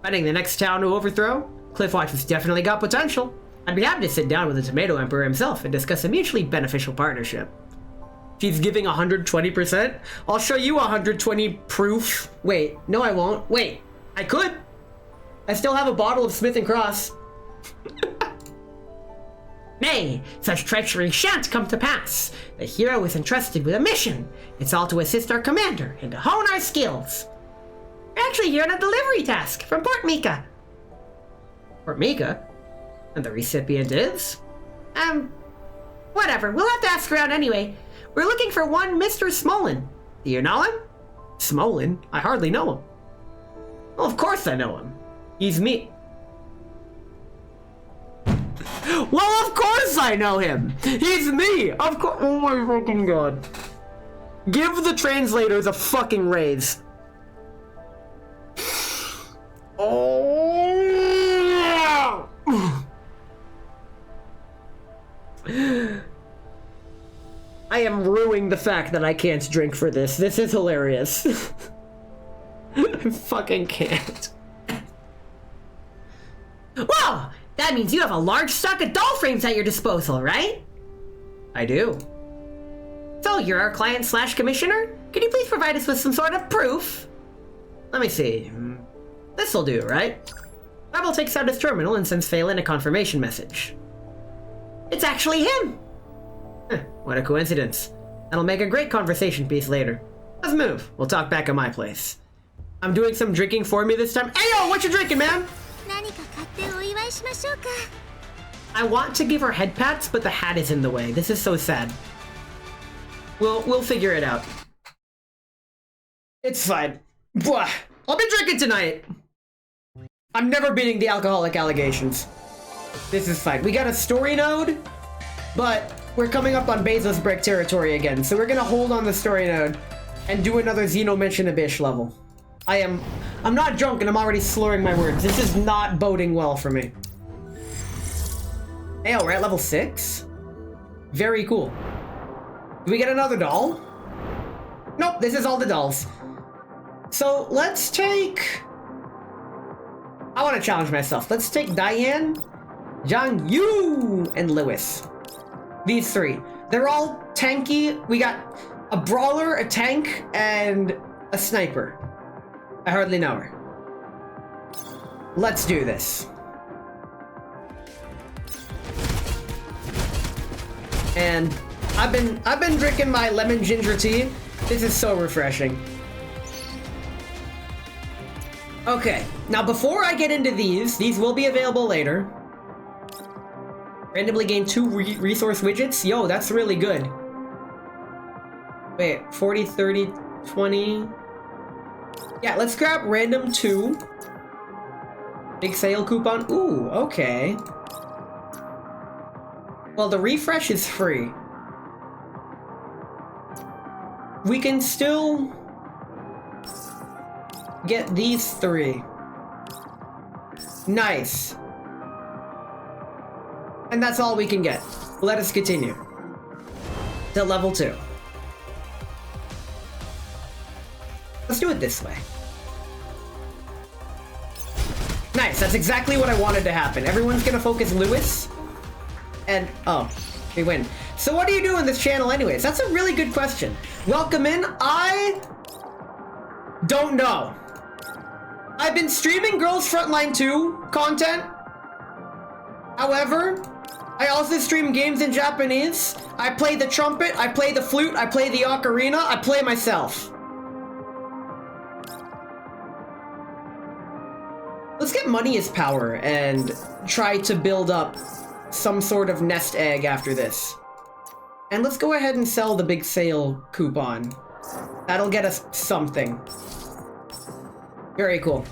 Finding the next town to overthrow? Cliffwatch has definitely got potential. I'd be happy to sit down with the Tomato Emperor himself and discuss a mutually beneficial partnership. She's giving 120%? I'll show you 120 proof. Wait, no I won't. Wait, I could. I still have a bottle of Smith & Cross. Nay, such treachery shan't come to pass. The hero is entrusted with a mission. It's all to assist our commander and to hone our skills. We're actually here on a delivery task from Port Mika. Port Mika? And the recipient is? Whatever. We'll have to ask around anyway. We're looking for one Mr. Smolin. Do you know him? Smolin? I hardly know him. Well, of course I know him. He's me. Well, of course I know him! He's me! Of course. Oh my fucking god. Give the translators a fucking raise. Oh! I am ruining the fact that I can't drink for this. This is hilarious. I fucking can't. Whoa! That means you have a large stock of doll frames at your disposal, right? I do. So you're our client / commissioner? Can you please provide us with some sort of proof? Let me see. This'll do, right? Pavel takes out his terminal and sends Phelan a confirmation message. It's actually him! What a coincidence. That'll make a great conversation piece later. Let's move. We'll talk back at my place. I'm doing some drinking for me this time. Hey yo, what you drinking, man? I want to give her head pats, but the hat is in the way. This is so sad. We'll figure it out. It's fine. Blah. I'll be drinking tonight. I'm never beating the alcoholic allegations. This is fine. We got a story node, but we're coming up on Bezos Break territory again, so we're gonna hold on the story node and do another Xeno Mission Abyss level. I'm not drunk and I'm already slurring my words. This is not boding well for me. Hey, we're at level 6? Very cool. Do we get another doll? Nope, this is all the dolls. So let's take... I want to challenge myself. Let's take Diane, Zhang Yu, and Lewis. These 3. They're all tanky. We got a brawler, a tank, and a sniper. I hardly know her. Let's do this. And I've been drinking my lemon ginger tea. This is so refreshing. Okay, now before I get into these will be available later. Randomly gain 2 resource widgets. Yo, that's really good. Wait, 40, 30, 20. Yeah, let's grab random 2. Big sale coupon. Ooh, okay. Well, the refresh is free. We can still get these 3. Nice. And that's all we can get. Let us continue to level 2. Let's do it this way. Nice, that's exactly what I wanted to happen. Everyone's gonna focus Lewis. And, oh, we win. So what do you do in this channel anyways? That's a really good question. Welcome in. I don't know. I've been streaming Girls Frontline 2 content. However, I also stream games in Japanese. I play the trumpet, I play the flute, I play the ocarina, I play myself. Let's get money as power and try to build up some sort of nest egg after this. And let's go ahead and sell the big sale coupon. That'll get us something. Very cool.